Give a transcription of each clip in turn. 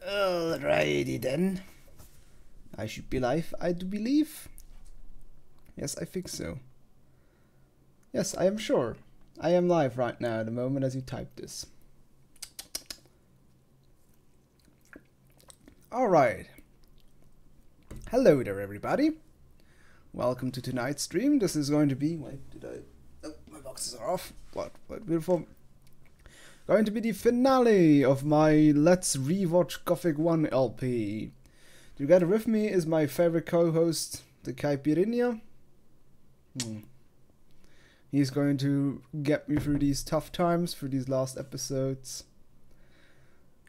Alrighty then. I should be live, I do believe. Yes, I think so. Yes, I am sure. I am live right now at the moment as you type this. Alright. Hello there everybody. Welcome to tonight's stream. This is going to be... Wait, oh, my boxes are off. What beautiful. Going to be the finale of my Let's Rewatch Gothic 1 LP. Together with me is my favorite co-host, the Caipirinha. He's going to get me through these tough times, through these last episodes.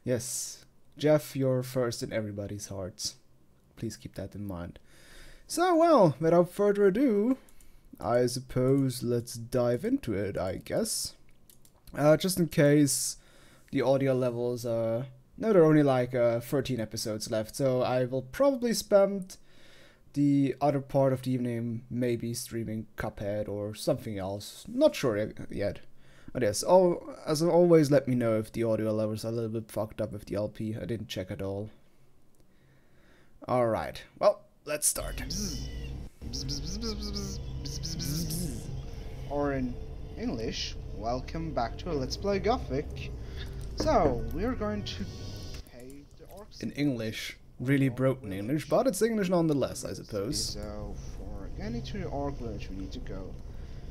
Yes, Jeff, you're first in everybody's hearts. Please keep that in mind. So, well, without further ado, I suppose let's dive into it, I guess. Just in case the audio levels are... No, there are only like 13 episodes left, so I will probably spend the other part of the evening maybe streaming Cuphead or something else. Not sure yet. But yes, as always, let me know if the audio levels are a little bit fucked up with the LP. I didn't check at all. Alright, well, let's start. Or in English, welcome back to Let's Play Gothic. So, we're going to pay the orcs. In English. Really broken English, but it's English nonetheless, I suppose. So, for getting to the orc village, we need to go.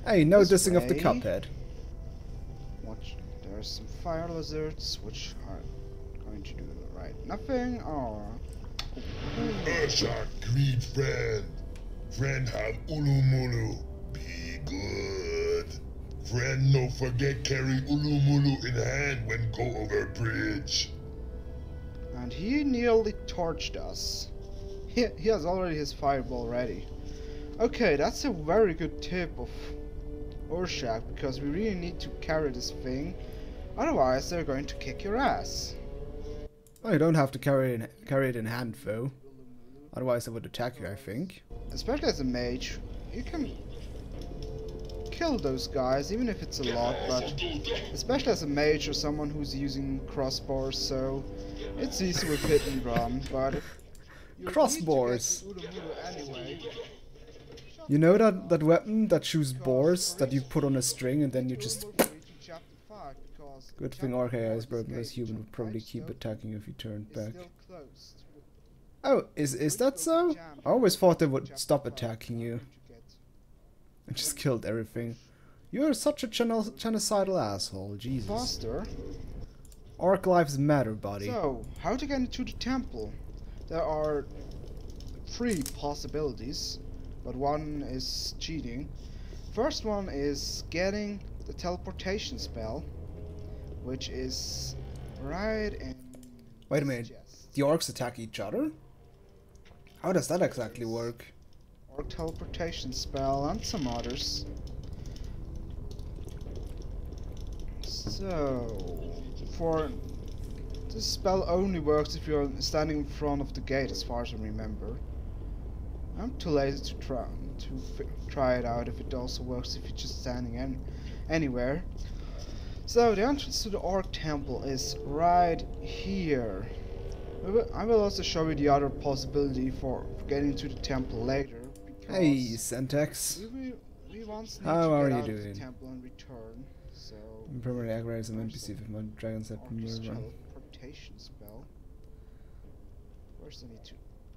Hey, no this dissing of the way. Cuphead. Watch, there's some fire lizards, which are going to do right nothing, or... Urshak, greet friend. Friend have ulumulu. Be good. Friend, no forget carry ulumulu in hand when go over bridge. And he nearly torched us. He has already his fireball ready. Okay, that's a very good tip of Urshak, because we really need to carry this thing. Otherwise, they're going to kick your ass. Oh, you don't have to carry it in hand, though. Otherwise, they would attack you, I think. Especially as a mage, you can kill those guys, even if it's a lot, but especially as a mage or someone who's using crossbows, so it's easy with hit and run, but Crossbows. Anyway. You know that weapon that shoots boars that you put on a string and then you just... Good thing RKI is broken, because human would probably keep attacking if you turned back. Oh, is that so? I always thought they would stop attacking you. I just killed everything. You're such a genocidal asshole, Jesus. Faster. Orc lives matter, buddy. So, how to get into the temple? There are 3 possibilities, but one is cheating. First one is getting the teleportation spell, which is right in... Wait a minute, the orcs attack each other? How does that exactly work? Or teleportation spell and some others. So, for this spell only works if you're standing in front of the gate, as far as I remember. I'm too lazy to try it out if it also works if you're just standing anywhere. So the entrance to the Orc Temple is right here. I will also show you the other possibility for getting to the temple later. Hey, Sentex. We once need How to are get you out doing? of the temple and return. So I'm permanently aggravated as an NPC with my dragon set from your run. teleportation spell. First I need to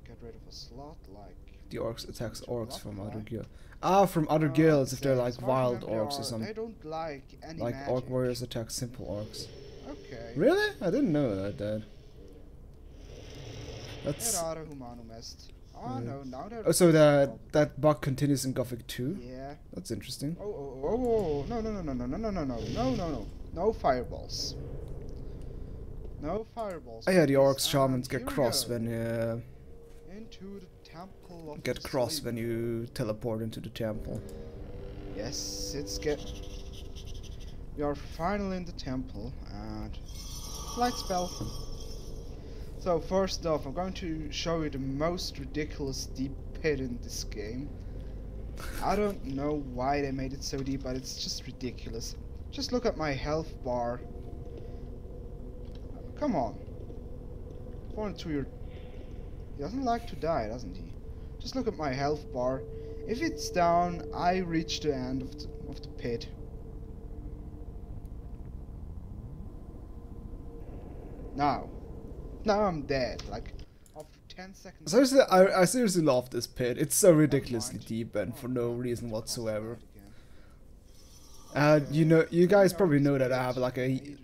get rid of a slot like... The orcs attacks orcs from other guilds. Ah, from other guilds if they're like wild orcs or something. They don't like any Like magic. orc warriors attack simple orcs. Okay. Really? I didn't know that, Dad. That's... Errare humanum est. Oh no, now they're... Oh, so that bug continues in Gothic 2? Yeah. That's interesting. Oh, no, no fireballs. No fireballs. Oh yeah, the please. orcs shamans And get here we cross go. when you... Into the temple of Get the cross sleep. when you teleport into the temple. Yes, we are finally in the temple, and... Light spell. So first off, I'm going to show you the most ridiculous deep pit in this game. I don't know why they made it so deep, but it's just ridiculous. Just look at my health bar. Come on. fallen to your... He doesn't like to die, doesn't he? Just look at my health bar. If it's down, I reach the end of the pit. Now I'm dead. Like after 10 seconds. Seriously, I seriously love this pit. It's so ridiculously deep and for no reason whatsoever. You know, you guys probably know that I have like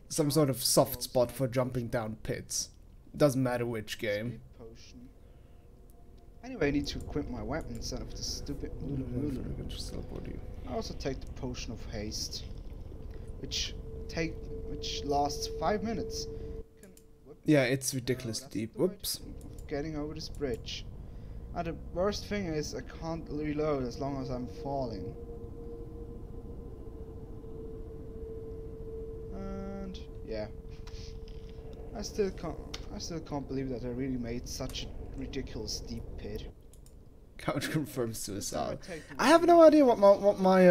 some sort of soft spot for jumping down pits. Doesn't matter which game. Anyway, I need to equip my weapon instead of the stupid I also take the potion of haste, which lasts 5 minutes. Yeah, it's ridiculously deep. Whoops. Getting over this bridge. And the worst thing is I can't reload as long as I'm falling. And yeah, I still can't believe that I really made such a ridiculous deep pit. Couch confirms suicide. I have no idea what my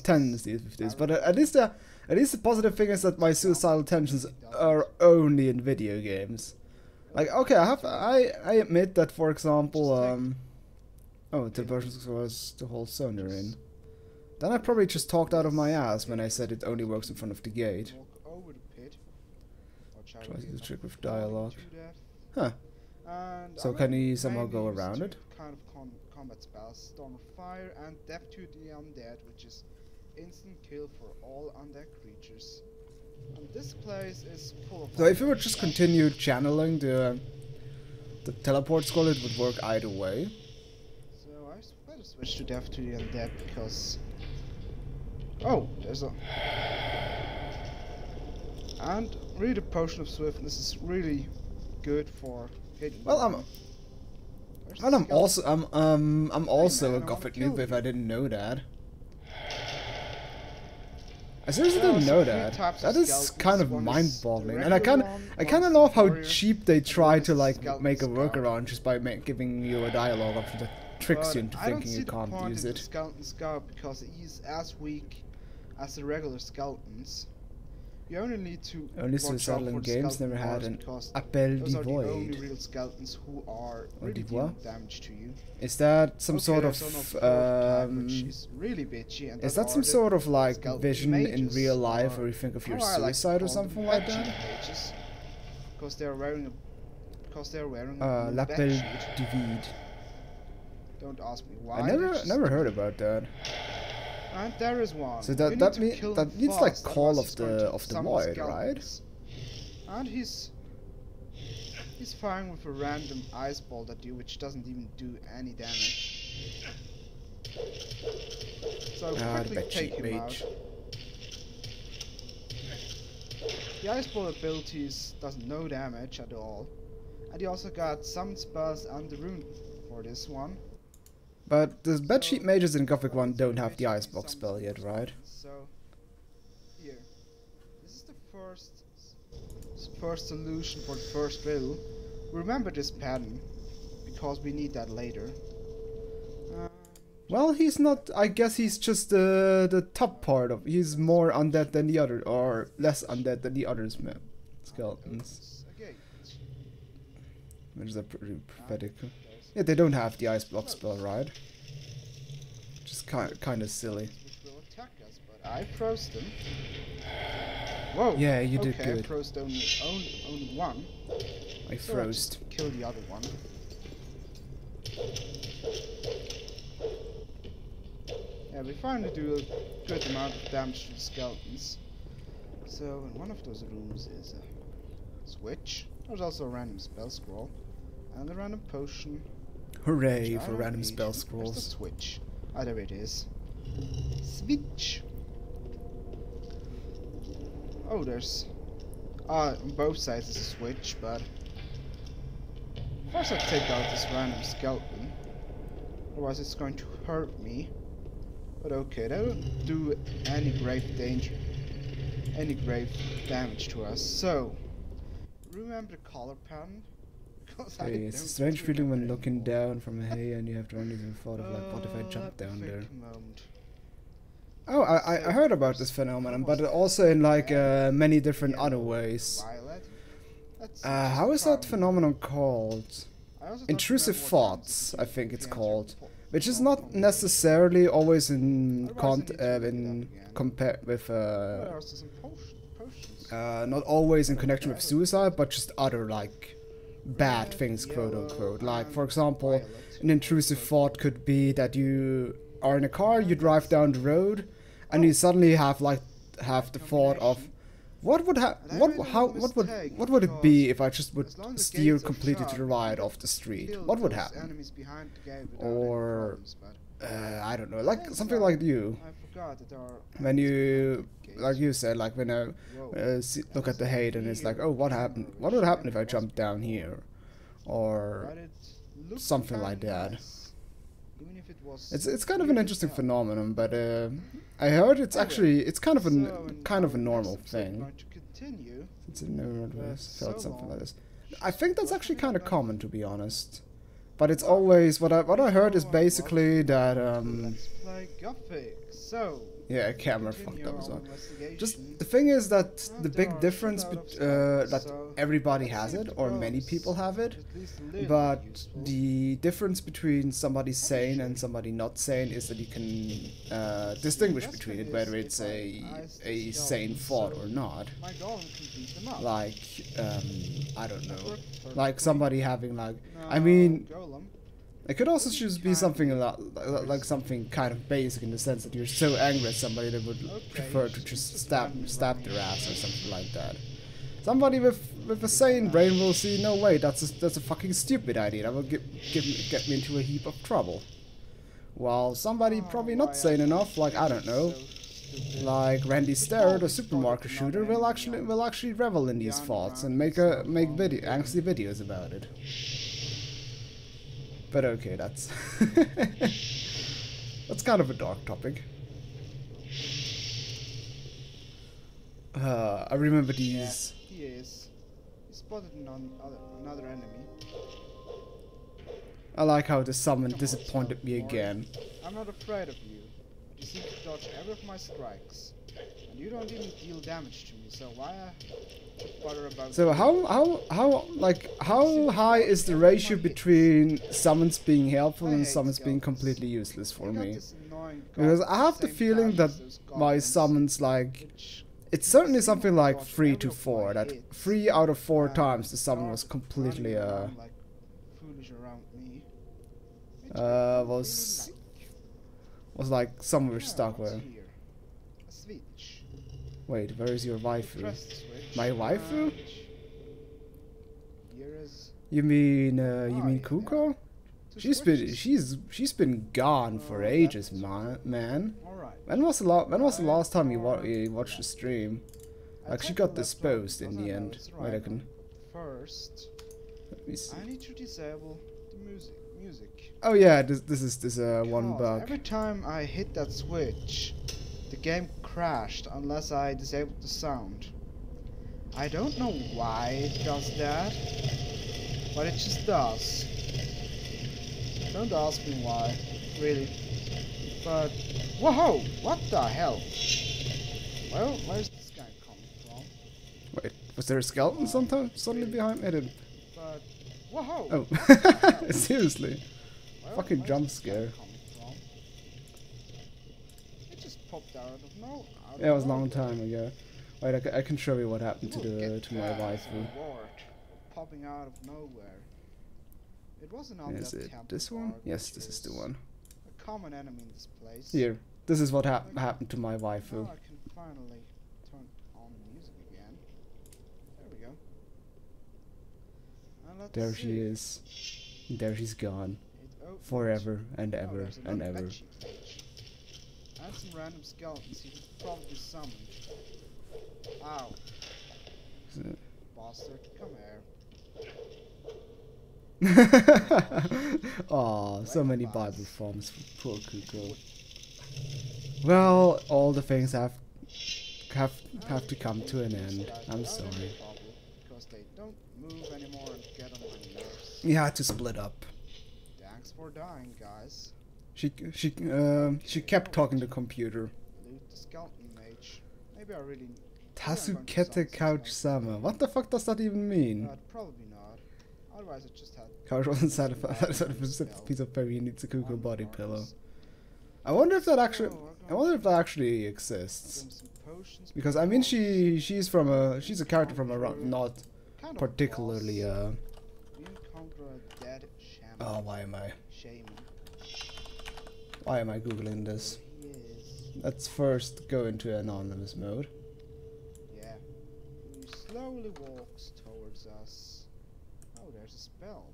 tendency is with this, but at least the positive thing is that my suicidal tendencies are only in video games. Like, okay, I admit that, for example, oh, the version was the whole zone you're in. Then I probably just talked out of my ass when I said it only works in front of the gate. Try to do the trick with dialogue. Huh. So can he somehow go around it? Kind of combat spells: Storm of Fire and Death to the Undead, which is instant kill for all undead creatures. And this place is full of... So if you would just continue channeling the teleport scroll, it would work either way. So I better switch to Death to the Undead because... Oh, there's a... And really the Potion of Swiftness is really good for hitting... Well, I'm also a Gothic noob if I didn't know that. I seriously didn't know that. That is kind of mind-boggling, and I kind of love how cheap they try to like make a workaround just by giving you a dialogue option that tricks you into thinking you can't use it. Skeleton Scout because he's as weak as the regular skeletons. You only need to only suicidal in games never had an appel those are the only devoid. real skeletons who are really dealing damage to you. Is that some sort of which is really bitchy, and is that some sort of like vision in real life where you think of your suicide or something like that? Because they're wearing l'appel divide. Don't ask me why. I never heard about that. And there is one. So that means like Call of the Void, right? And he's firing with a random ice bolt at you, which doesn't even do any damage. So quickly take him out. The ice bolt abilities does no damage at all, and he also got summon spells and the rune for this one. But the bedsheet mages in Gothic 1 don't have the icebox spell yet, right? So, here. This is the first solution for the first riddle. Remember this pattern, because we need that later. Well, he's not... I guess he's just the top part of... He's more undead than the other, or less undead than the others, man. Skeletons. Which is pretty pathetic. Yeah, they don't have the ice block spell, right? Just kind of silly. Which will attack us, but I froze them. Whoa! Yeah, you did okay, good. I froze only one. I froze. Kill the other one. Yeah, we finally do a good amount of damage to the skeletons. So, in one of those rooms is a switch. There's also a random spell scroll. And a random potion. Hooray for random spell Where's the scrolls. switch? Ah, there it is. Switch! Oh, there's... on both sides is a switch, but... First I take out this random skeleton. Otherwise it's going to hurt me. But okay, that don't do any grave damage to us. So, remember the color pattern? Hey, it's a strange feeling when looking down from a hay and you have to only even thought of like, what if I jump down there? Oh, I heard about this phenomenon, but also in like many different other ways. How is that phenomenon called? I also don't Intrusive remember what happens thoughts, if I you think it's enter called, which is not necessarily always in Otherwise I need to look it up again. compare with What else is some potions? not always in connection with suicide, but just other like bad Red, things, quote yellow, unquote. Like and for example, violet. an intrusive thought could be that you are in a car, you drive down the road, and you suddenly have the thought of what would what would it be if I just would steer completely to the right off the street? What would happen? Or I don't know, like something like you. When you, like you said, like when I look at the hate and it's like, oh, what happened? What would happen if I jumped down here, or something like that. It's kind of an interesting phenomenon, but I heard it's kind of a normal thing. It's a never felt something like this. I think that's actually kind of common, to be honest. But it's always what I heard is basically that Let's play Gothic. So yeah, camera fucked up as well. Just the thing is that the big difference that everybody has it, or many people have it, but the difference between somebody sane and somebody not sane is that you can distinguish between it, whether it's a sane thought or not. Like I don't know, like somebody having like, I mean, it could also just be something like something kind of basic in the sense that you're so angry at somebody that would prefer to just stab their ass or something like that. Somebody with a sane brain will see, no way, that's a fucking stupid idea. That will get me into a heap of trouble. While somebody probably not sane enough, like I don't know, like Randy Starr, the supermarket shooter, will actually revel in these thoughts and make angsty videos about it. But okay, that's that's kind of a dark topic. I remember these. Yeah, he is. He spotted another enemy. I like how the summon disappointed me again. I'm not afraid of you. You seem to dodge every of my strikes, and you don't even deal damage to me. So why bother about? So how high is the ratio between summons being helpful and summons being completely useless for me? Because I have the feeling that my summons, like, it's certainly something like 3 to 4. That 3 out of 4 times the summon was completely was like somewhere stuck where. Wait, where is your waifu? My waifu? You mean Kuko? She's been gone for ages, man. When was the last time you watched the stream? Like, she got disposed in the end. Wait, I can. First, Let me see. I need to disable the music. Oh yeah, this is one bug. Every time I hit that switch, the game crashed unless I disabled the sound. I don't know why it does that, but it just does. Don't ask me why, really. But whoa, what the hell? Well, where's this guy coming from? Wait, was there a skeleton suddenly behind me? I didn't. But whoa! Oh, seriously. Well, Fucking jump scare. It just popped out of no. Yeah, it was a long time ago. Wait, I can show you what happened to my waifu. Popping out of nowhere. It wasn't on Is that it temple this one? card, Yes, which this is the is one. a common enemy in this place. Here, this is what happened to my waifu. Now I can finally turn on the music again. There we go. And let's There see. she is. There she's gone. Forever and ever and ever. And some random skeletons he probably summoned. Ow. Bastard, come here. Aw, so many Bible forms for poor Kuko. Well, all the things have to come to an end. I'm sorry. Because they don't move anymore and get on my nerves. We had to split up. Thanks for dying, guys. She kept talking to the computer. Loot the skeleton mage. Maybe I really Tasukete Couch Summer. What the fuck does that even mean? Probably not. Otherwise, it just had. Couch wasn't satisfied with a piece of paper. He needs a cuckoo body pillow. I wonder if that actually exists. Because I mean, she's a character from a not particularly oh, why am I googling this? Let's first go into anonymous mode. Yeah. He slowly walks towards us. Oh, there's a spell.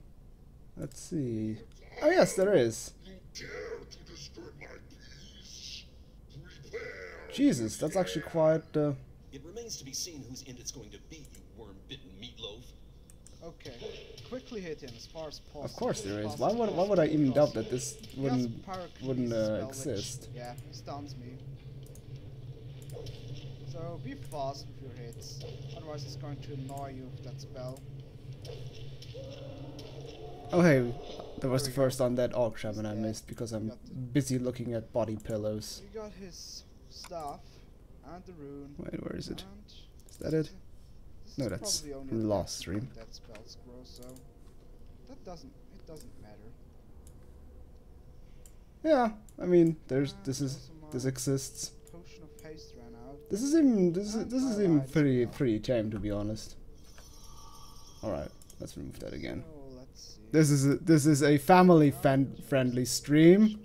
Let's see. Oh yes, there is. Jesus, that's actually quite. It remains to be seen whose end it's going to be, you worm-bitten meatloaf. Okay, quickly hit him as far as possible. Of course there is. Why would I even doubt that this wouldn't exist? Yeah, stuns me. So be fast with your hits, otherwise it's going to annoy you with that spell. Oh hey, there was the first undead orc shaman I missed because I'm busy looking at body pillows. We got his stuff and the rune. Wait, where is it? Is that it? No, that's from the last stream. That spells grow, so it doesn't matter. Yeah, I mean, this exists. Potion of haste ran out. This is even pretty tame, to be honest. All right, let's remove that again. So, let's see. This is a family friendly stream.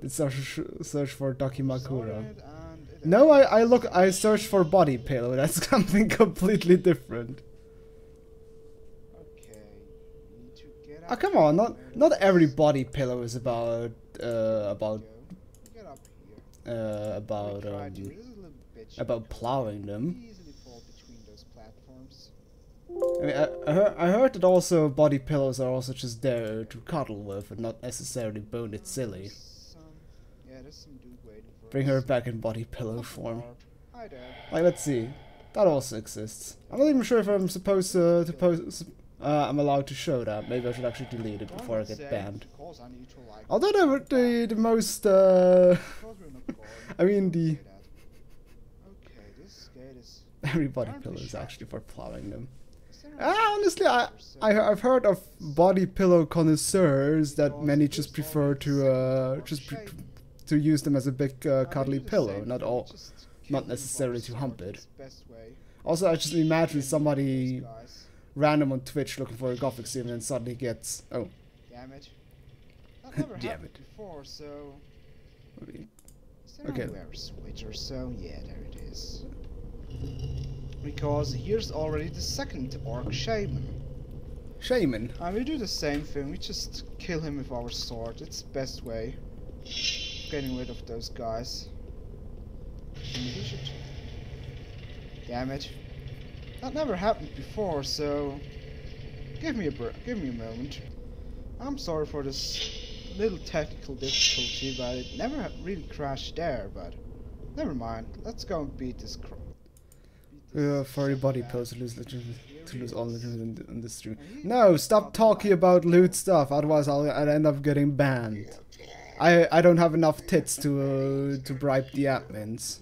Let's search for Dakimakura. No, I searched for body pillow. That's something completely different. Okay, you need to get Oh come on, not every body pillow is about Get up here. About plowing them. Easily fall between those platforms. I mean, I heard that also body pillows are also just there to cuddle with and not necessarily bone it silly. There's some dude waiting for Bring us. her back in body pillow form. Hi there. Like, let's see. That also exists. I'm not even sure if I'm supposed to post. I'm allowed to show that. Maybe I should actually delete it before I get banned. Although the most. I mean the. Okay, this gate is. Every body pillow is actually for plowing them. Honestly, I've heard of body pillow connoisseurs that many just prefer to to use them as a big cuddly pillow, not necessarily to hump it. Also, I just imagine somebody random on Twitch looking for a Gothic sim and suddenly gets Damn it! That never Damn happened it. before, so. Okay. Okay. Switch or so, yeah, there it is. Because here's already the second orc shaman. Shaman. And we do the same thing, we just kill him with our sword. It's the best way of getting rid of those guys. Damn it. That never happened before, so give me a moment. I'm sorry for this little technical difficulty, but it never really crashed there, but never mind. Let's go and beat this Furry body pillows to lose all legends in this stream. No, stop talking about loot stuff, otherwise I'll end up getting banned. I don't have enough tits to bribe the admins.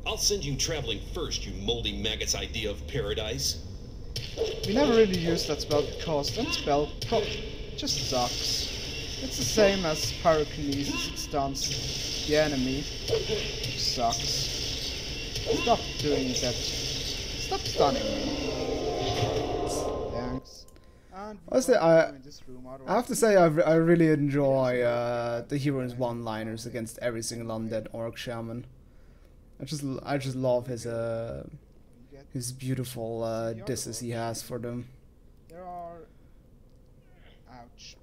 I'll send you traveling first, you moldy maggot's idea of paradise. We never really used that spell because that spell just sucks. It's the same as pyrokinesis, it stuns the enemy, which sucks. Stop doing that. Stop stunning me. Thanks. Honestly, I have to say I really enjoy the hero's one-liners against every single undead orc shaman. I just love his beautiful disses he has for them. There are. Ouch.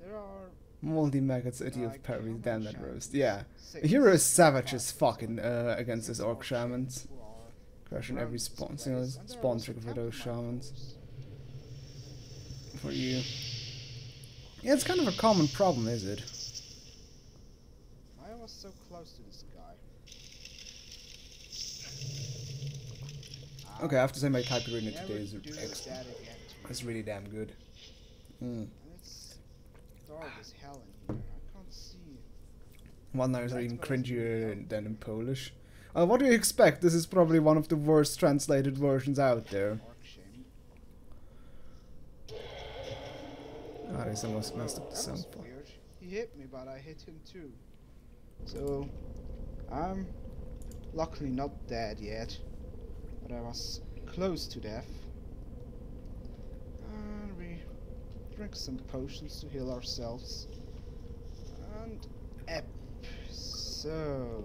There are. Moldy maggots, idiot of parries, damn that roast. Yeah, the hero is savage as fucking against his orc shamans, crushing every spawn trick for those shamans. For you. Yeah, it's kind of a common problem, is it? I was so close to this guy. Okay, I have to say my caipirinha today is really damn good. And it's dark as hell in here. I can't see. One-liners are even cringier than in Polish. What do you expect? This is probably one of the worst translated versions out there. Ah, they almost messed up the sound. Weird. He hit me, but I hit him too. So, I'm luckily not dead yet, but I was close to death. And we drink some potions to heal ourselves. And so,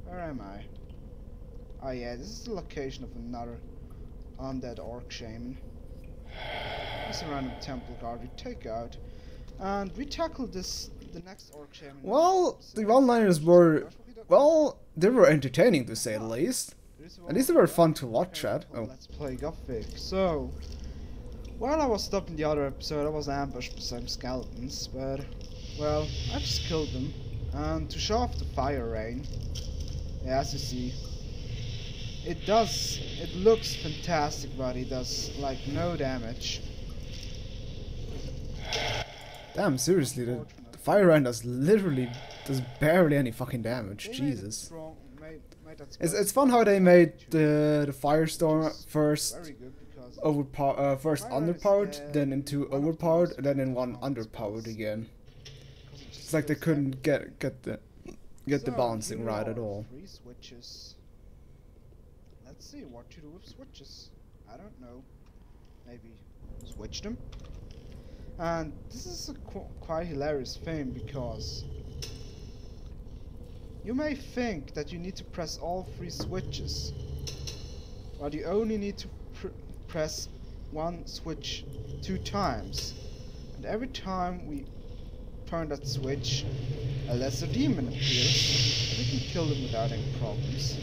where am I? Oh yeah, this is the location of another undead orc shaman. There's a random temple guard we take out, and we tackle the next orc shaman. Well, the one-liners were, well, they were entertaining to say the least. At least they were fun to watch at. Oh. Let's play Gothic. So, while I was stopped in the other episode, I was ambushed by some skeletons, but, well, I just killed them. And to show off the fire rain, yeah, as you see, it looks fantastic, but it does, like, no damage. Damn, seriously, the fire rain does barely any fucking damage. Jesus. It's fun how they made the firestorm first first underpowered, then into overpowered, and then in one underpowered again. It's like they couldn't get the balancing right at all. Let's see what to do with switches. I don't know. Maybe switch them. And this is a quite hilarious thing because you may think that you need to press all 3 switches, but you only need to press one switch 2 times. And every time we turn that switch, a lesser demon appears, and we can kill them without any problems.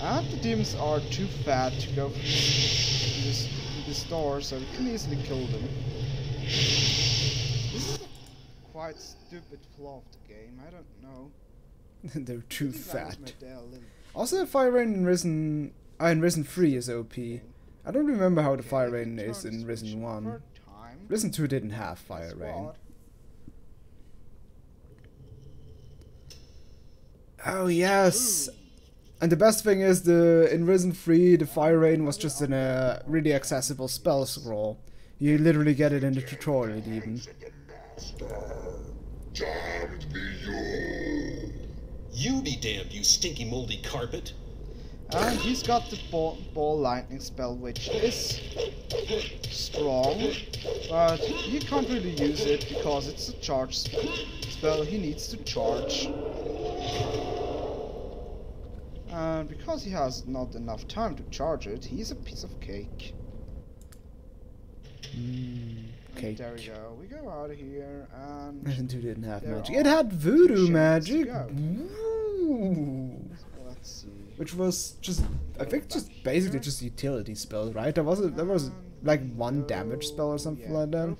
And the demons are too fat to go through this door, so we can easily kill them. This is a quite stupid flaw of the game, I don't know. They're too fat. Also, Fire Rain in Risen 3 is OP. I don't remember how the Fire Rain is in Risen 1. Risen 2 didn't have Fire Rain. Oh yes! And the best thing is, in Risen 3, the Fire Rain was just in a really accessible spell scroll. You literally get it in the tutorial even. You be damned, you stinky moldy carpet. And he's got the ball lightning spell, which is strong, but he can't really use it because it's a charge spell. He needs to charge. And because he has not enough time to charge it, he's a piece of cake. Cake. There we go. We go out of here, and Risen 2 didn't have magic. It had voodoo magic. Let's see. Which was just, I think, just basically just utility spell, right? There was like one damage spell or something like that.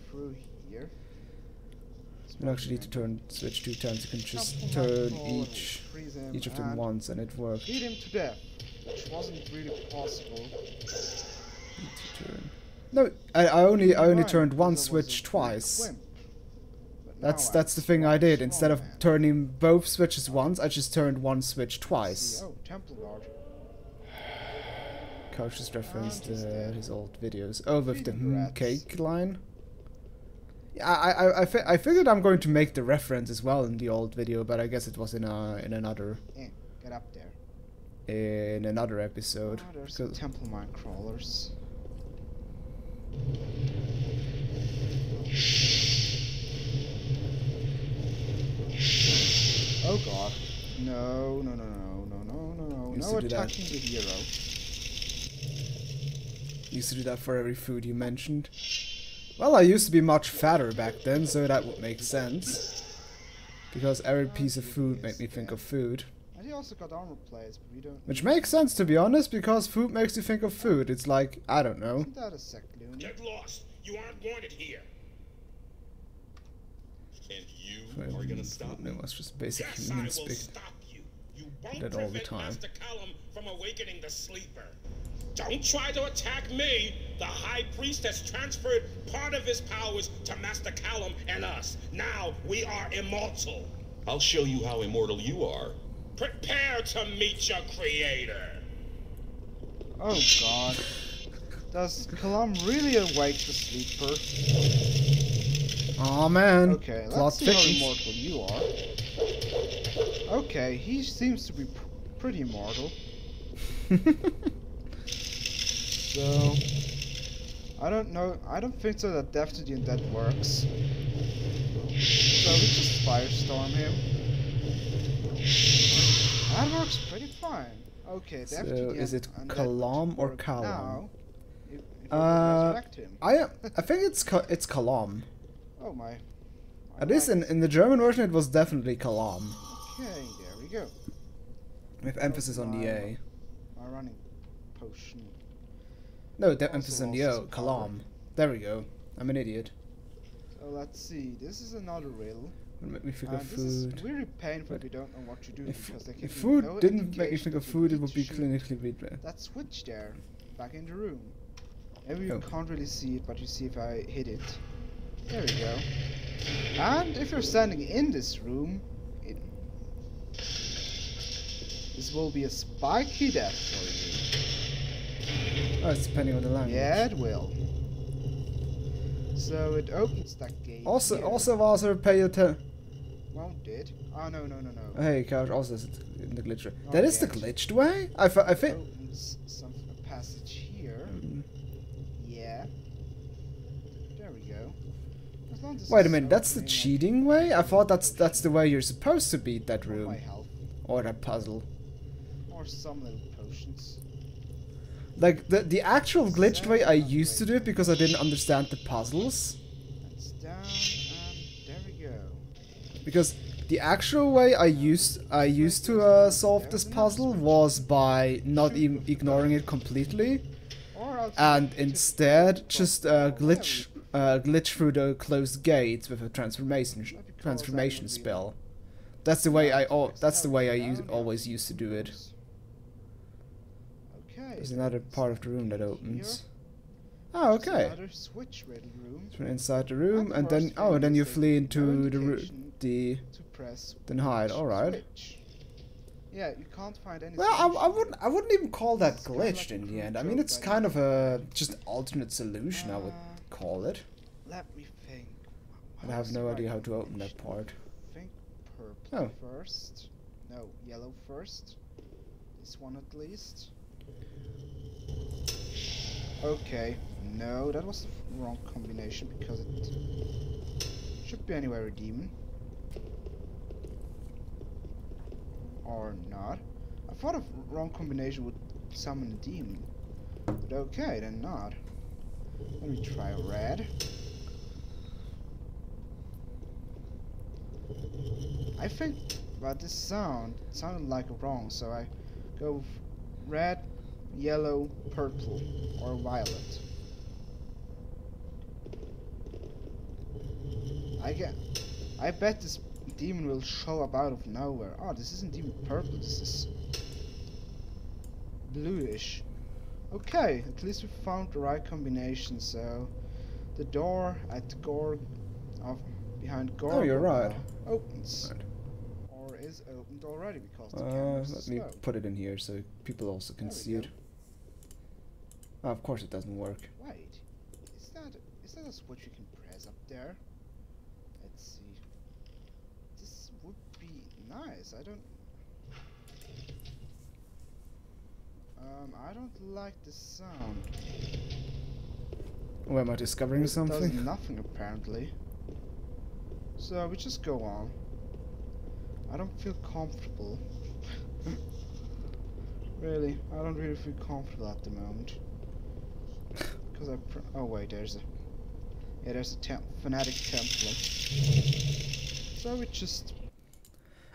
You don't actually need to switch 2 times. You can just turn each of them once, and it worked. Beat him to death, which wasn't really possible. No, I only turned one switch twice. That's the thing I did. Instead of turning both switches once, I just turned one switch twice. Oh, Temple Guard. Couch just referenced his old videos. Oh, with the cake line. Yeah, I figured I'm going to make the reference as well in the old video, but I guess it was in another. Get up there. In another episode. Oh, there's some temple mine crawlers. Oh god. No attacking the hero. Used to do that for every food you mentioned. Well, I used to be much fatter back then, so that would make sense. Because every piece of food made me think of food. And he also got armor plates, but we don't... Which makes sense, to be honest, because food makes you think of food. It's like, I don't know. Isn't that a sect, Looney? Get lost! You aren't wanted here! And you are gonna stop me? It was just basically Yes, I will speak stop you! You won't that all the prevent time. Master Callum from awakening the sleeper! Don't try to attack me! The High Priest has transferred part of his powers to Master Callum and us. Now we are immortal. I'll show you how immortal you are. Prepare to meet your creator. Oh god. Does Kalam really awake the sleeper? Oh man. Okay, let's Plot see how thickens. immortal you are. Okay, he seems to be pretty immortal. So, I don't know. I don't think so that Death to the Undead works. So we just firestorm him. That works pretty fine. Okay, Death to So the is it Undead Kalam or work Callum? Now, if we resurrect him. I think it's Kalam. Oh my. At least in the German version, it was definitely Kalam, Okay, there we go. with emphasis on the A. My running potion. No, the Also emphasis on the lost O. its power. Kalam. There we go. I'm an idiot. So let's see. This is another riddle. Would make me think And of this is food. really painful if But you don't know what to do because they If give you food no didn't make me indication think of that you food, it need would to be shoot clinically bad. that switch there, back in the room. Maybe you Oh. can't really see it, but you see if I hit it. There we go. And if you're standing in this room, this will be a spiky death for you. Oh, it's depending on the language. Yeah, it will. So it opens that gate. Also, here. also pay attention. Won't it? Oh no. Hey, couch. Also, is it in the glitch way? Oh, That is the yeah. glitched way. I think. Opens some a passage here. Yeah. There we go. As long as this Wait a is minute. That's the opening, cheating way. I thought that's the way you're supposed to beat that I- my room health. or that puzzle. Or some little potions. Like the actual glitched way, I used to do it because I didn't understand the puzzles. That's down, and there we go. Because the actual way I used to solve this puzzle was by not even ignoring it completely, Or else and just instead go just for- glitch through the closed gates with a transformation spell. That's the way I always used to do it. Okay. There's another part of the room that Here. opens. Oh, There's okay. Another switch ready room. From inside the room, and first then thing then is you they flee give into no the indication the to press then hide. which All right. switch. Yeah, you can't find any. Well, I solution. wouldn't even call that It's kinda glitched like a in the crude end. I mean, joke, it's but- kind of a just alternate solution, I would Uh, call it. Let me think. And I have no idea how to open that part. Think purple Oh. first. No, yellow first. This one at least. Okay. No, that was the wrong combination because it should be anywhere a demon. Or not. I thought a wrong combination would summon a demon. But okay, then not. Let me try red. I think but this sounded like wrong, so I go with red, yellow, purple, or violet. I bet this demon will show up out of nowhere. Oh, this isn't even purple, this is bluish. Okay, at least we found the right combination, so the door at behind Gorgo Oh, you're right. now opens. Right. Or is opened already because the camera is Let me slow. put it in here so people also can There we see go. it. Oh, of course it doesn't work. Wait, is that a switch you can press up there? Let's see. This would be nice. I don't like the sound. Oh, am I discovering It does something? nothing apparently. So we just go on. I don't feel comfortable. Really, I don't really feel comfortable at the moment. Because oh wait, there's a fanatic temple. So we just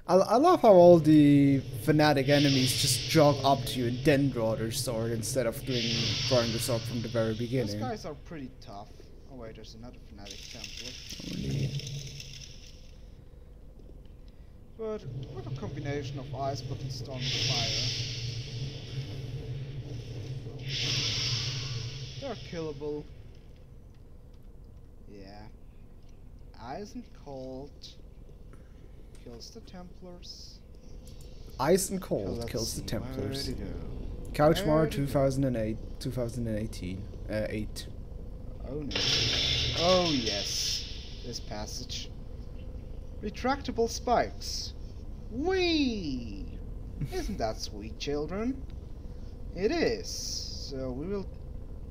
I love how all the fanatic enemies just jog up to you and then draw their sword instead of drawing the sword from the very those beginning. guys are pretty tough. Oh wait, there's another fanatic temple. But with a combination of ice, but and storm and fire. are killable. Yeah. Ice and cold kills the Templars. Ice and Cold Let's kills the see, Templars. where'd it go? Couchmar Where'd it go? 2008, 2018, 8. Oh no. Oh yes. This passage. Retractable spikes. Whee! Isn't that sweet, children? It is. So we will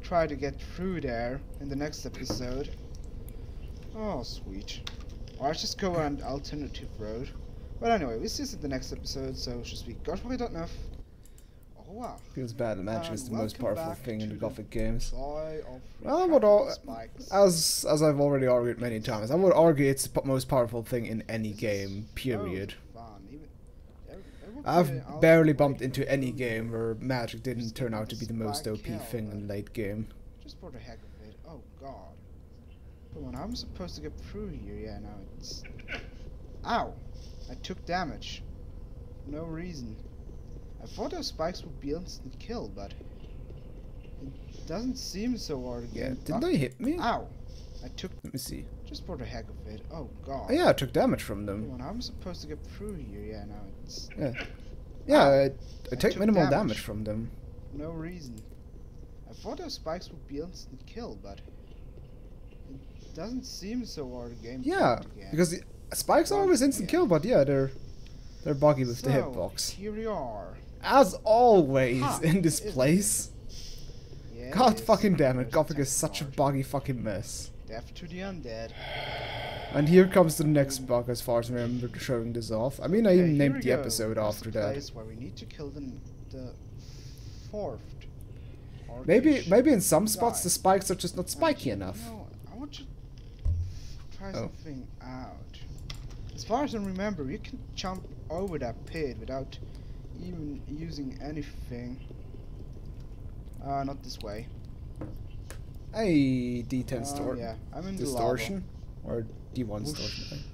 try to get through there in the next episode. Oh, sweet. Or I'll just go an alternative road. But anyway, we see this in the next episode, so je suis Gothic.9. Au revoir. Feels bad. Magic is the most welcome powerful back thing in to the Gothic games. Fly of Well, but retractable spikes. as I've already argued many times, I would argue it's the most powerful thing in any game. Period. Oh, fun. Even, there would be I've an barely alternate bumped way into to any do game where magic didn't Just turn give out to it be the a most spike OP kill, thing in late game. just for the heck of it. Oh god. Come on, I'm supposed to get through here. Yeah, no, it's. Ow! I took damage. No reason. I thought those spikes would be instant kill, but it doesn't seem so hard Yeah, again. didn't they hit me? Ow! I took Let me see. just for the heck of it. Oh god. Oh, yeah, I took damage from Come them. on, I'm supposed to get through here. Yeah, no, it's. Yeah, I I take took minimal damage. damage from them. No reason. I thought those spikes would be instant kill, but it doesn't seem so hard again. Yeah, because the spikes are always instant kill, but yeah, they're buggy with the hitbox. Here we are. As always Huh, in this isn't it? place. Yeah, God it is. fucking damn it, There's Gothic is attack such a card. buggy fucking mess. Death to the undead. And here comes the next bug as far as I remember showing this off. I mean, I Okay, even here named we the go. episode Here's after the that. place where we need to kill the fourth. Maybe in some spots guy. the spikes are just not spiky enough. No, I want to try Oh. something out. As far as I remember, you can jump over that pit without even using anything. Not this way. Hey, D10 store. Yeah, I'm in Distortion? Or D1 Whoosh. distortion. the lava.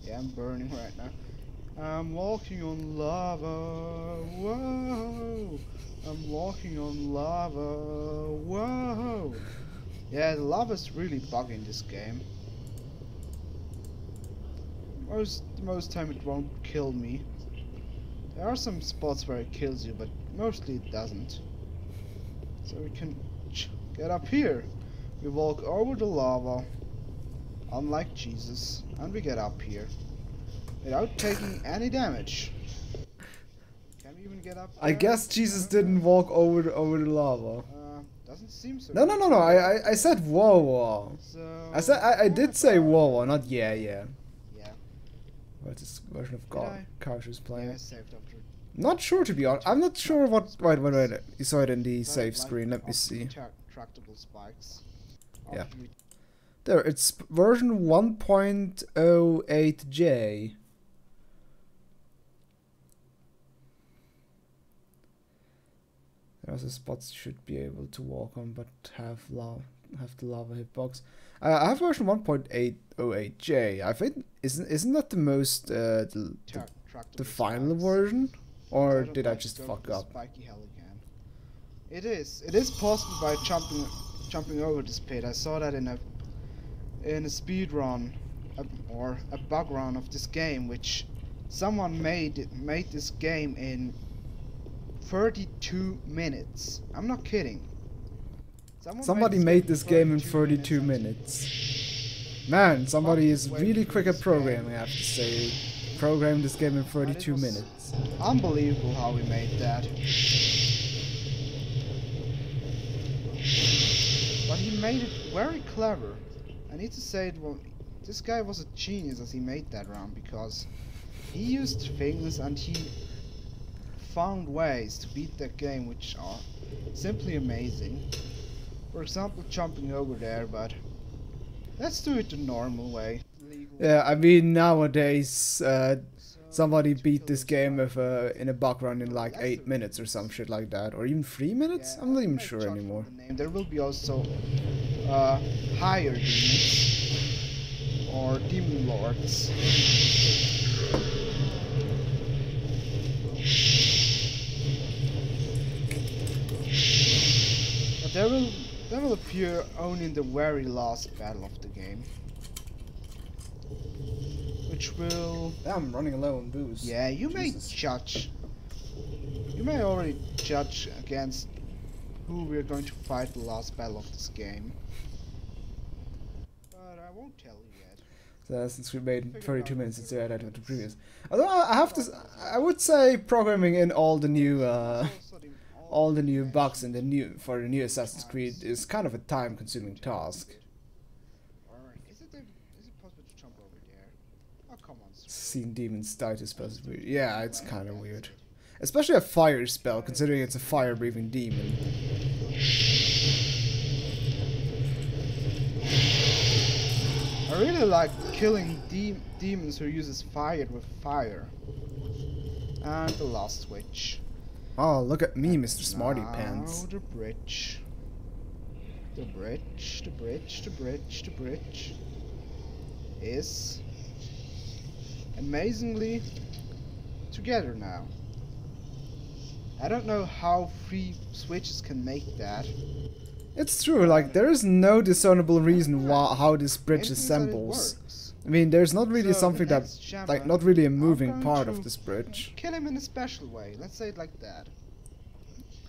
Yeah, I'm burning right now. I'm walking on lava. Whoa! I'm walking on lava. Whoa! Yeah, the lava's really buggy in this game. Most time it won't kill me. There are some spots where it kills you, but mostly it doesn't. So we can get up here. We walk over the lava, unlike Jesus, and we get up here without taking any damage. Can we even get up I there? guess Jesus didn't walk over the lava. Doesn't seem so. No. I said whoa. So I did say whoa, not yeah. Yeah. What's this version of Did God I? Couch is Yeah, playing? I saved after. Not sure, to be honest. I'm not sure what. Wait. You saw it in the save Like screen. Let me off see. Tractable spikes. Yeah. After we- There, it's version 1.08J. There are some spots you should be able to walk on, but have the lava hitbox. I have version 1.808J. I think isn't that the most the tractable final spikes. version, or Instead of, did I like, just go fuck for the up? Spiky hell again. It is possible by jumping over this pit. I saw that in a speed run, or a bug run of this game, which someone made this game in 32 minutes. I'm not kidding. Somebody made this game in 32 minutes. Man, somebody is really quick at programming, I have to say. Programmed this game in 32 minutes. Unbelievable how we made that. But he made it very clever. I need to say it. Well, this guy was a genius as he made that round, because he used things and he found ways to beat that game which are simply amazing. For example, jumping over there, but let's do it the normal way. Yeah, I mean, nowadays, somebody beat this game with, in a bug run in like 8 minutes or some shit like that. Or even 3 minutes? I'm not even sure anymore. There will be also higher demons, or demon lords. But there will That will appear only in the very last battle of the game. Which will... I'm running low on booze. Yeah, you Jesus. may judge. You may already judge against who we're going to fight the last battle of this game. But I won't tell you yet. So since we made 32 minutes since I added the previous. Although I have to, I would say programming in all the new bugs in the new for the new Assassin's Creed is kind of a time-consuming task. Is it possible to jump over there? Oh, come on. Seeing demons die to spells is weird. Yeah, it's kind of weird. Especially a fire spell, considering it's a fire-breathing demon. I really like killing demons who uses fire with fire. And the last switch. Oh, look at me, Mr. Smarty Pants. Now the bridge. The bridge, the bridge, the bridge, the bridge is amazingly together now. I don't know how 3 switches can make that. It's true, like, there is no discernible reason how this bridge assembles. I mean, there's not really something that, like, not really a moving part of this bridge. Kill him in a special way, let's say it like that.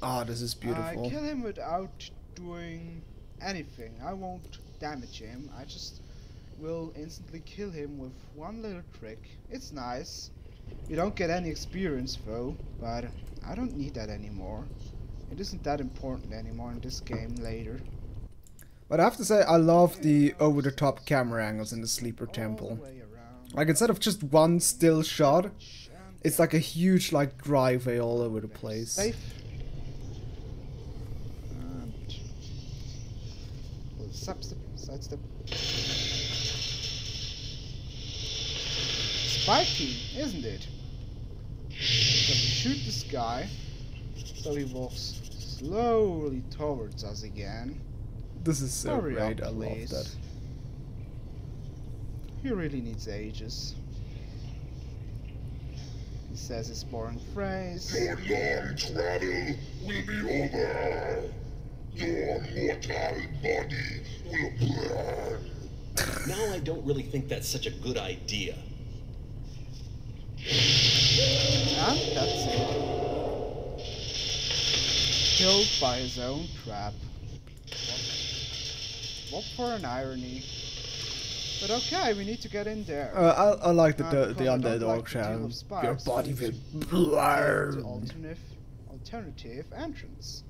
Ah, this is beautiful. I kill him without doing anything. I won't damage him, I just will instantly kill him with one little trick. It's nice. You don't get any experience though, but I don't need that anymore. It isn't that important anymore in this game later. But I have to say, I love the over-the-top camera angles in the Sleeper Temple. Like, instead of just one still shot, it's like a huge, like, driveway all over the place. Safe. And sidestep. Spiky, isn't it? So we shoot this guy, so he walks slowly towards us again. This is so Hurry great, up, I love please. that. He really needs ages. He says his boring phrase. Your long travel will be over. Your mortal body will burn. Now I don't really think that's such a good idea. And that's it. Killed by his own trap. What for an irony. But okay, we need to get in there. I like the Because I don't underdog like to deal sound. with spikes, Your so body we will should burn. take the alternative entrance.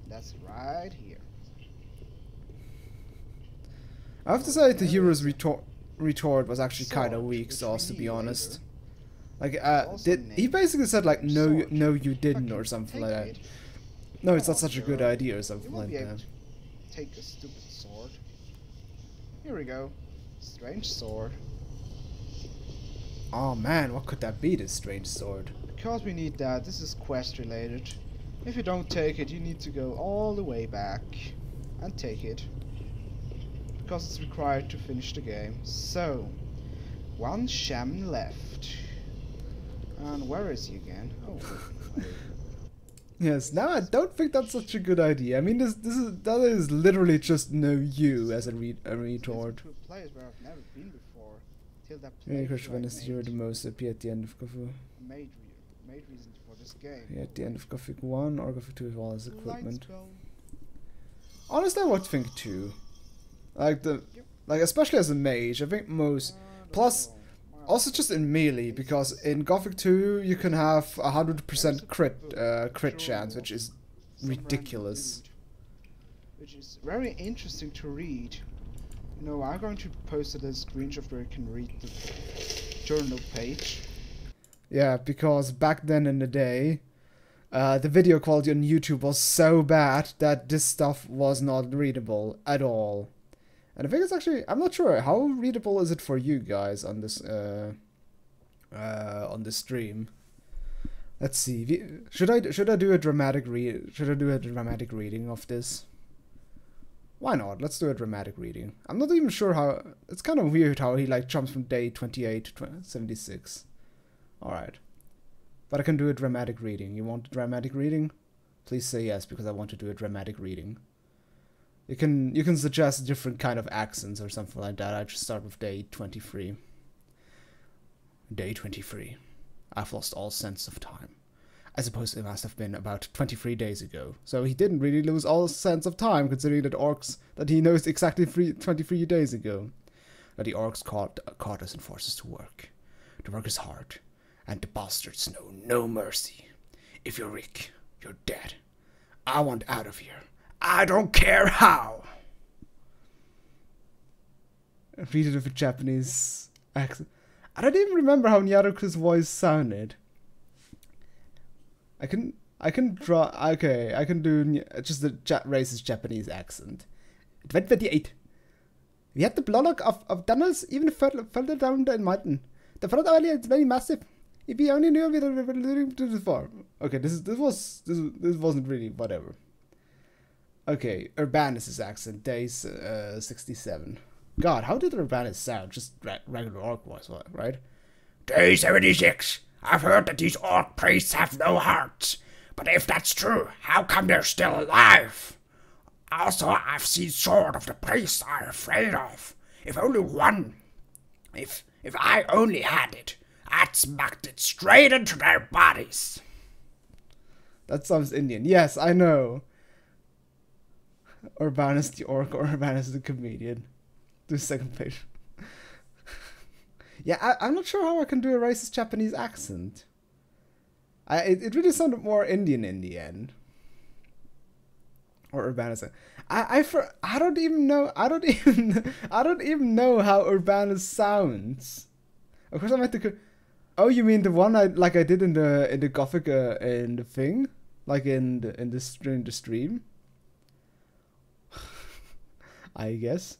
That's right here. I have to say, the hero's retort was actually kind of weak sauce, to be honest. Like, he basically said like, no, you didn't, or something like that. No, it's not such a good idea, or something like that. Take a stupid sword. Here we go. Strange sword. Oh man, what could that be, this strange sword? Because we need that, this is quest related. If you don't take it, you need to go all the way back and take it. Because it's required to finish the game. So, one shaman left. And where is he again? Oh, Yes, now I don't think that's such a good idea. I mean, that is literally just no you as a retort. To a place where I've never been before. Till that Yeah, place Christian where I Venice, you're the made most appear at the end of Gothic. reason for this game. Yeah, at the end of Gothic 1 or Gothic 2 with all his Light equipment. spell. Honestly, I would think 2. Like especially as a mage, I think most. Plus, also just in melee, because in Gothic 2 you can have 100% crit chance, which is ridiculous. Which is very interesting to read. You know, I'm going to post a little screenshot where you can read the journal page. Yeah, because back then in the day, the video quality on YouTube was so bad that this stuff was not readable at all. And I think it's actually, I'm not sure, how readable is it for you guys on this stream? Let's see. Should I do a dramatic reading of this? Why not? Let's do a dramatic reading. I'm not even sure how. It's kind of weird how he like jumps from day 28 to 76. All right, but I can do a dramatic reading. You want a dramatic reading? Please say yes, because I want to do a dramatic reading. You can suggest different kind of accents or something like that. I just start with day 23. Day 23. I've lost all sense of time. I suppose it must have been about 23 days ago. So he didn't really lose all sense of time, considering that he knows exactly 23 days ago. That the orcs caught us and forced us to work. The work is hard, and the bastards know no mercy. If you're Rick, you're dead. I want out of here. I don't care how. Read it with a Japanese accent. I don't even remember how Nyaruku's voice sounded. I can draw. Okay, I can do just the racist Japanese accent. 28. We had the block of tunnels even further down the mountain. The front area is very massive. If we only knew we were leading to the farm. Okay, this wasn't really whatever. Okay, Urbanus' accent, day 67. God, how did Urbanus sound? Just regular orc voice, right? Day 76. I've heard that these orc priests have no hearts. But if that's true, how come they're still alive? Also, I've seen sword of the priests I'm afraid of. If only one. If I only had it, I'd smacked it straight into their bodies. That sounds Indian. Yes, I know. Urbanus the orc or Urbanus the comedian. The second page. Yeah, I'm not sure how I can do a racist Japanese accent. It really sounded more Indian in the end. Or Urbanus. I don't even know how Urbanus sounds. Of course I meant to. Oh, you mean the one I did in the Gothic in the thing, like in the stream. I guess.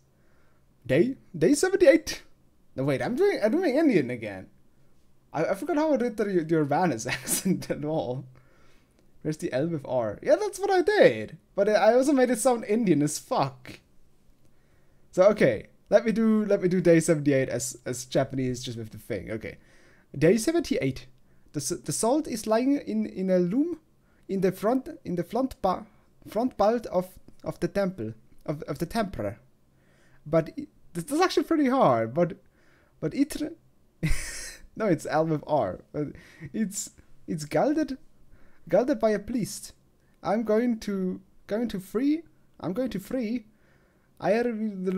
Day 78. No wait, I'm doing Indian again. I forgot how I did the Urbanus accent at all. Where's the L with R? Yeah, that's what I did. But I also made it sound Indian as fuck. So okay, let me do day 78 as Japanese just with the thing. Okay, day 78. The salt is lying in a loom in the front part of the temple of the temple. But this is actually pretty hard. But it no, it's L with R. But it's guarded by a priest. I'm going to free. I had the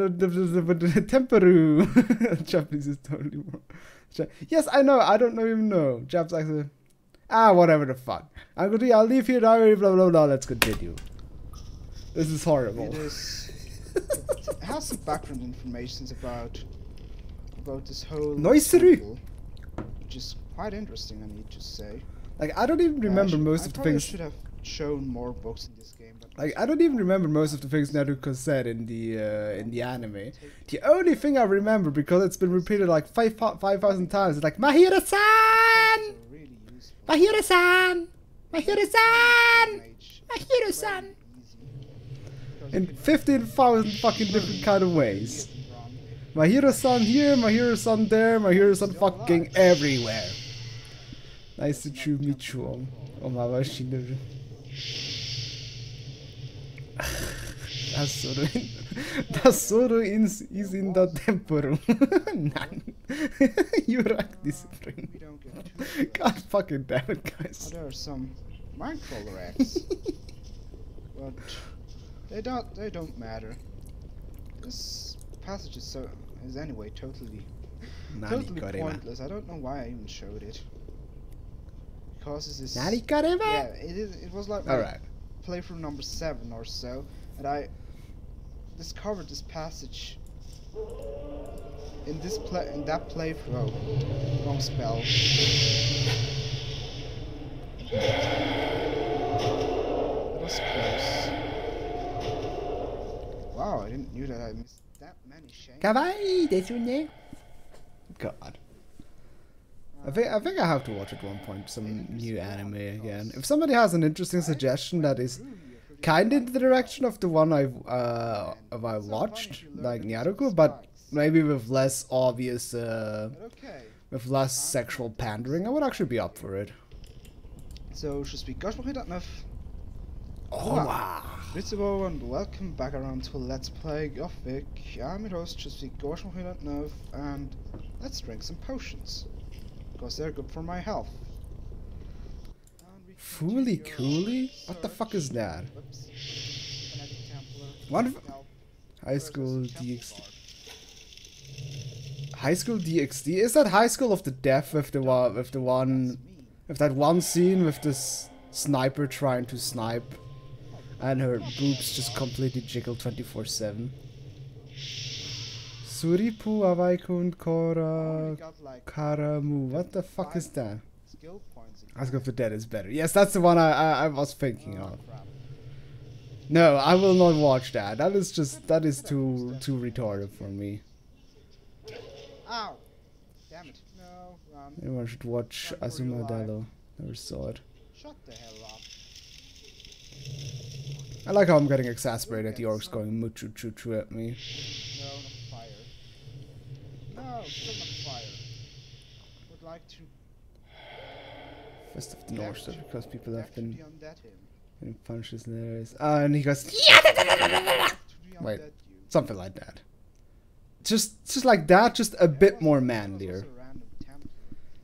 temperu. Japanese is totally wrong. Yes, I know. I don't even know. Japs accent. Whatever the fuck. I'll leave here. Blah blah blah. Let's continue. This is horrible. It is. It has some background information about this whole temple, which is quite interesting, I need to say. Like, I don't even remember most of the things. I should have shown more books in this game. But like, I don't even remember most of the things Naruto said in the anime. The only thing I remember, because it's been repeated like 5,000 times, is like Mahiro-san! Really useful. Mahiro-san! Mahiro-san! Mahiro-san! In 15,000 fucking different kind of ways. Mahiro-san here, Mahiro-san there, Mahiro-san fucking everywhere. Nice to meet you. Omawa Shinoru. Dasoro is in the temple. You rock this spring. God fucking damn it, guys. There are some Minecrawler acts. But they don't matter. This passage is anyway totally pointless. I don't know why I even showed it. Because this is it was like my playthrough number 7 or so, and I discovered this passage in that playthrough. Oh, wrong spell. That was close. Wow, I didn't knew that I missed that many shames. Kawaii End. God. I think I have to watch at one point some new anime again. If somebody has an interesting suggestion that is kind of in the direction of the one I watched, like Nyaruku, but maybe with less obvious, with less sexual pandering, I would actually be up for it. So, je suis gauche pour 9. Oh wow. Hello and welcome back around to Let's Play Gothic. I'm your host, just the Gorshman, and let's drink some potions. Because they're good for my health. Fooly cooly? What the fuck is that? One High School DxD. High School DxD? Is that High School of the Deaf with that one scene with this sniper trying to snipe and her boobs just completely jiggle 24/7? Suripu Avaikun Kora Karamu. What the fuck is that? High School of the Dead is better. Yes, that's the one I was thinking of. No, I will not watch that. That is too retarded for me. Ow! Damn it. No, run. Everyone should watch Azumadelo. Never saw it. Shut the hell up. I like how I'm getting exasperated at the orcs going muchu chu chu at me. No, not fire. No, still not fire. Would like to... Fest of the North, so because people have been undead him. getting punches in their eyes. And he goes, wait, something like that. Just like that, just a bit more manlier.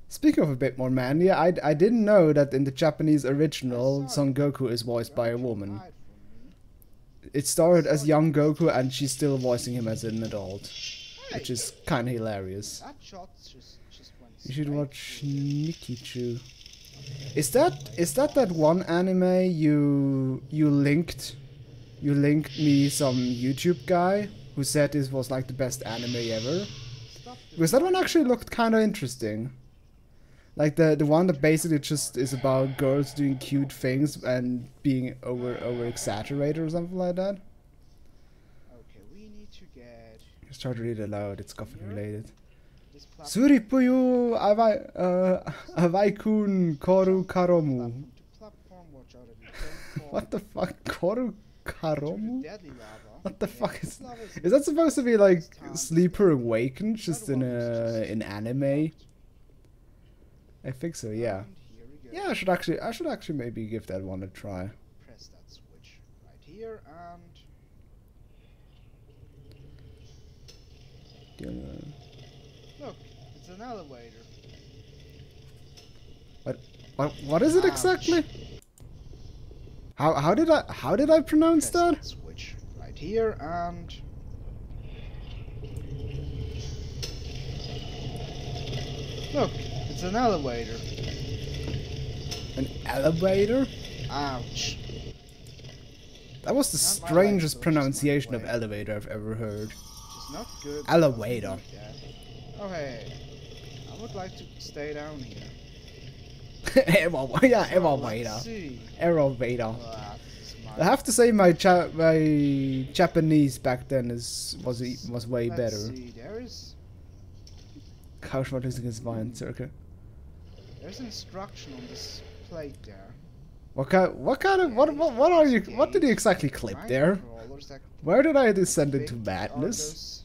Speaking of a bit more manly, I didn't know that in the Japanese original, Son Goku is voiced by a woman. It started as young Goku and she's still voicing him as an adult, which is kinda hilarious. You should watch Nikichu. Is that one anime you linked me some YouTube guy who said this was like the best anime ever? Because that one actually looked kinda interesting. Like the one that basically just is about girls doing cute things and being over exaggerated or something like that. Okay, we need to get... Just try to read it aloud, it's Gothic related. Suripuyu Avaikun Koru Karomu. What the fuck? Koru Karomu? What the fuck is that supposed to be like Sleeper Awakened just in anime? I think so, yeah. Yeah, I should actually maybe give that one a try. Press that switch right here and... Look, it's an elevator. What is it exactly? How did I pronounce that? Switch right here and... Look, it's an elevator. An elevator? Ouch. That was the strangest pronunciation of elevator I've ever heard. It's not good. Elevator. Oh hey, I would like to stay down here. Yeah, elevator. Elevator. I have to say my Japanese back then was way better. There is... Kauschwart is against Violent Circle. There's instruction on this plate there. What did you exactly clip there? Where did I descend into madness?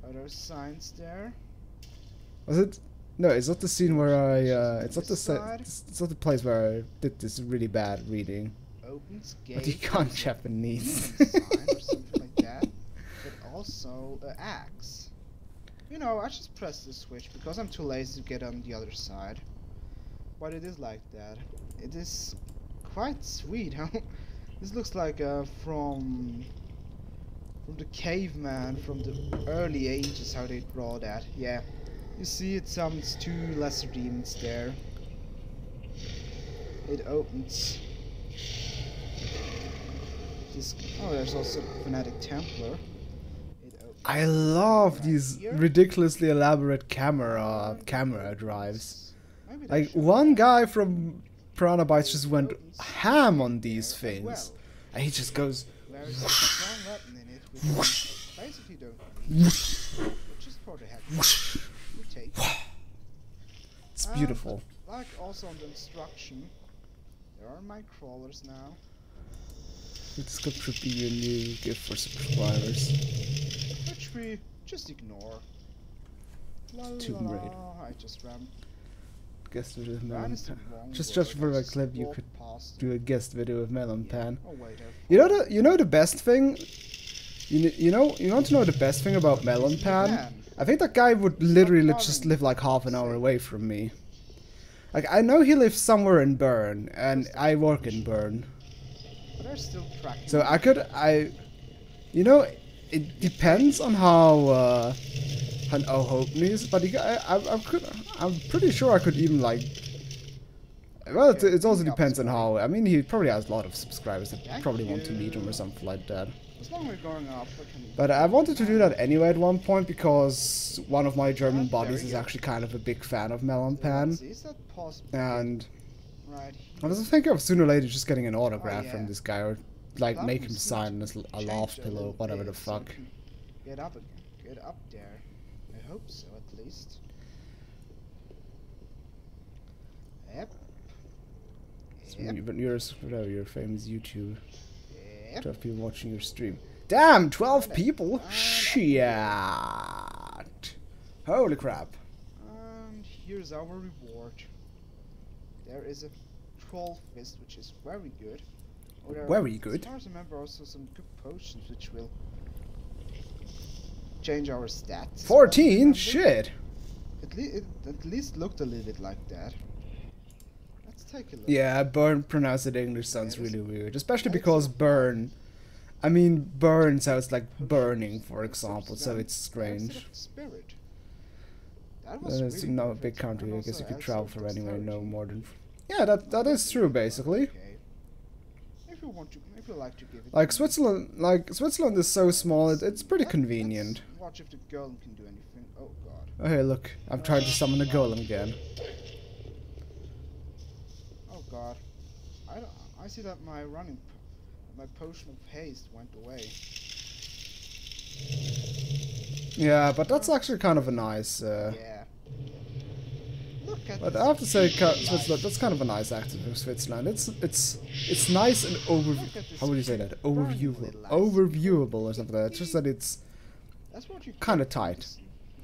Are those signs there? Was it? No, it's not the scene where it's not the place where I did this really bad reading. Opens gate. But you can't Japanese. Sign or something like that. But also an axe. You know, I just press the switch because I'm too lazy to get on the other side. But it is like that. It is quite sweet, huh? This looks like from the caveman from the early ages, how they draw that. Yeah. You see it summons two lesser demons there. It opens this... Oh, there's also Fanatic Templar. I love these ridiculously elaborate camera drives. Like one guy from Piranha Bytes just went ham on these things, and he just goes. It's beautiful. Like also on the instruction, there are my crawlers now. This could be your new gift for subscribers. Which we just ignore. Tomb Raid. I just ran. Guess there's Ran is the wrong just word. for a clip you could paused. do a guest video with Melon Yeah. Pan. Oh wait, You know the best thing. You want to know the best thing about Melon Pan? I think that guy would literally just live like half an hour away from me. Like I know he lives somewhere in Bern, and I work in Bern. But they're still tracking. So you know, it depends on how open he is, but I'm pretty sure I could even like. Well, it also depends on how. I mean, he probably has a lot of subscribers that probably want to meet him or something like that. As long as we're going up, I can... But I wanted to do that anyway at one point because one of my German buddies is actually kind of a big fan of Melon Pan, Is that possible? and Right. I was thinking of sooner or later just getting an autograph yeah. from this guy, or like That make one him seems sign to a change laugh a pillow, little whatever the bit, so we fuck. can Get up again. Get up there. I hope so, at least. Yep. But whatever, you're a famous YouTuber. Yep. 12 people watching your stream. Damn, 12 people? And Shit. Holy crap. And here's our reward. There is a troll fist, which is very good. Oh, there are, Very good. As far as I remember, also some good potions, which will change our stats. 14? Shit. It at least looked a little bit like that. Let's take a look. Yeah, burn pronounced in English sounds Yeah, really weird. Especially it's because so burn. I mean, burn sounds like burning, for example, so it's strange. Spirit. That was It's really not a perfect. big country, And I guess also you could adds travel some for anywhere, no dexterity. more than. Yeah, that is true, basically. Okay. If you want to, if you like to give it. Like to me. Switzerland is so small, it's pretty Let's convenient. watch if the golem can do anything. Oh god. Oh, hey, look, I'm trying to summon a golem again. Oh god. I see that my my potion of haste went away. Yeah, but that's actually kind of a nice. Yeah. Look at But this I have to say, pretty Switzerland, light. that's kind of a nice active of Switzerland. It's nice and Look at this how would you say that? burning Overviewable, little ass. overviewable or something like that. It's just that it's That's what you kinda get tight.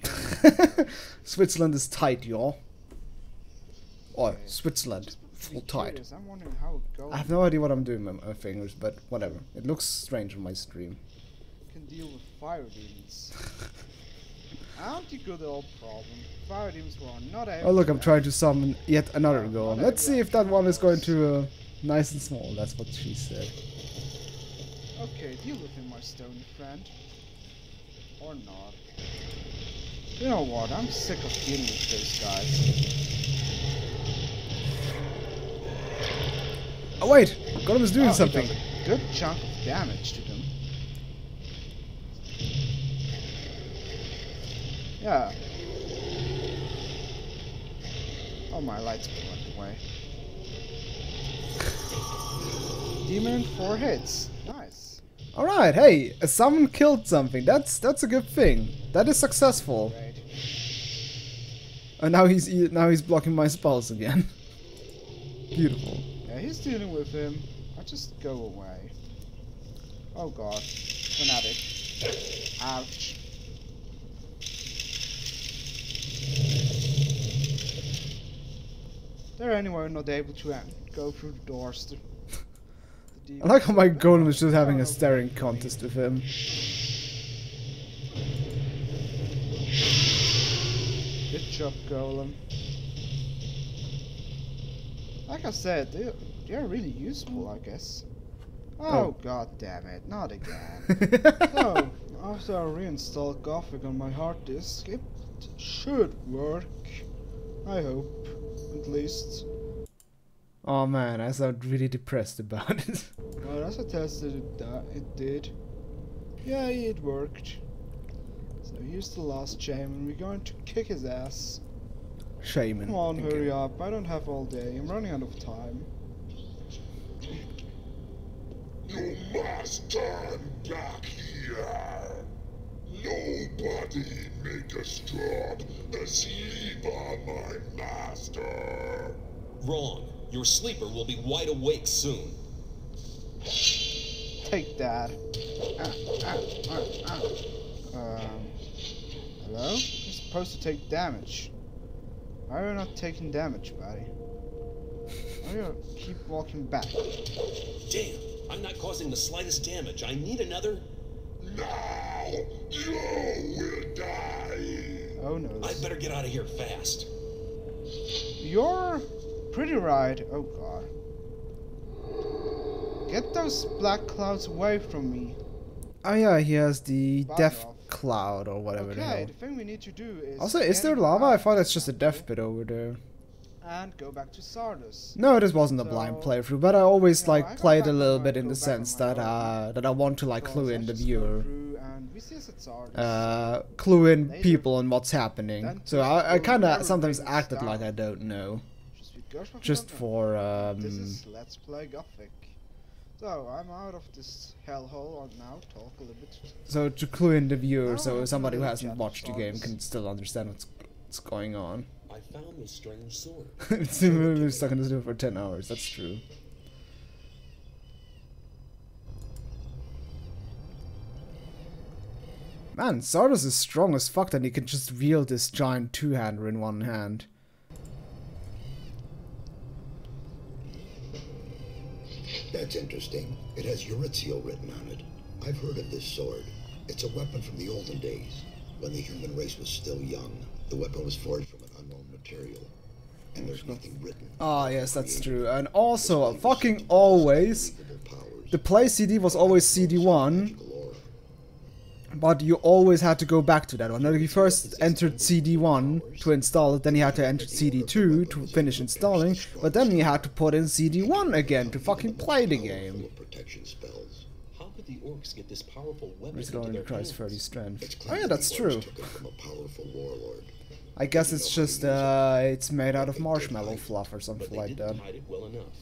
from Switzerland is tight, y'all. Or Okay. Switzerland, Just full be tight. curious, I'm wondering how a golem I have no idea what I'm doing with my fingers, but whatever. It looks strange on my stream. can deal with fire demons. Aren't you good old problem? Fire demons were not able Oh look, to I'm trying to summon yet another Oh, golem. not Let's see if that everyone one is going knows. to nice and small. That's what she said. Okay, deal with him, my stony friend. Or not. You know what? I'm sick of dealing with those guys. Oh wait, golem is doing Oh, he something. does a good chunk of damage to them. Yeah. Oh, my lights went away. Demon 4 hits. Nice. All right, hey, someone killed something. That's a good thing. That is successful. Great. And now he's blocking my spells again. Beautiful. Yeah, he's dealing with him. I'll just go away. Oh god. Fanatic. Ouch. They're anyway not able to go through the doors. The I like how my golem is just having Oh, a staring contest with him. Good job, Golem. Like I said, they're really useful, I guess. Oh, god damn it, not again. So, after I reinstall Gothic on my hard disk, it should work. I hope, at least. Oh man, I sound really depressed about it. Well, as I tested it did. Yeah, it worked. So here's the last shaman, we're going to kick his ass. Shaman. Come on, Okay. hurry up, I don't have all day, I'm running out of time. You must turn back here. Nobody make a stop asleep on my master. Wrong. Your sleeper will be wide awake soon. Take that. Hello? You're supposed to take damage. Why are you not taking damage, buddy? I'm gonna keep walking back. Damn, I'm not causing the slightest damage. I need another. Now you will die. Oh no. I better get out of here fast. You're pretty right. Oh god. Get those black clouds away from me. Oh yeah, he has the Bug death off. cloud or whatever the Okay, hell. the thing we need to do is... Also, is there get lava? I back thought to it's just a death Nuku pit over there. and go back to Sardis. No, this wasn't a blind So, playthrough, but I always I like go played back a on little my- bit in go the back sense on my that own. that I want to like Because clue I in the just go viewer, through and we see us at Sardis. clue in Later. people on what's happening. Then So I we'll kind never of sometimes bring us acted down. like I don't know, Just just for This is Let's Play Gothic. So, I'm out of this hellhole and now talk a little bit. so to clue in the viewer, Oh, so somebody who really hasn't chat watched the game songs. can still understand what's going on. I found this strange sword. It's been stuck in this room for 10 hours. That's true. Man, Sardis is strong as fuck that he can just wield this giant two-hander in one hand. That's interesting. It has Eurizio written on it. I've heard of this sword. It's a weapon from the olden days, when the human race was still young. The weapon was forged from an unknown material, and there's nothing written. Ah, yes, that's true. And also, fucking always, the play CD was always CD1, but you always had to go back to that one. Like, you first entered CD1 to install it, then you had to enter CD2 to finish installing, but then you had to put in CD1 again to fucking play the game. Protection spells. How could the orcs get this powerful weapon Which into only their requires hands? 30 strength. It's Oh claimed yeah, that that's the true. orcs took it from a powerful warlord. I guess it's just, it's made out of marshmallow fluff or But something they like that. didn't hide it well enough.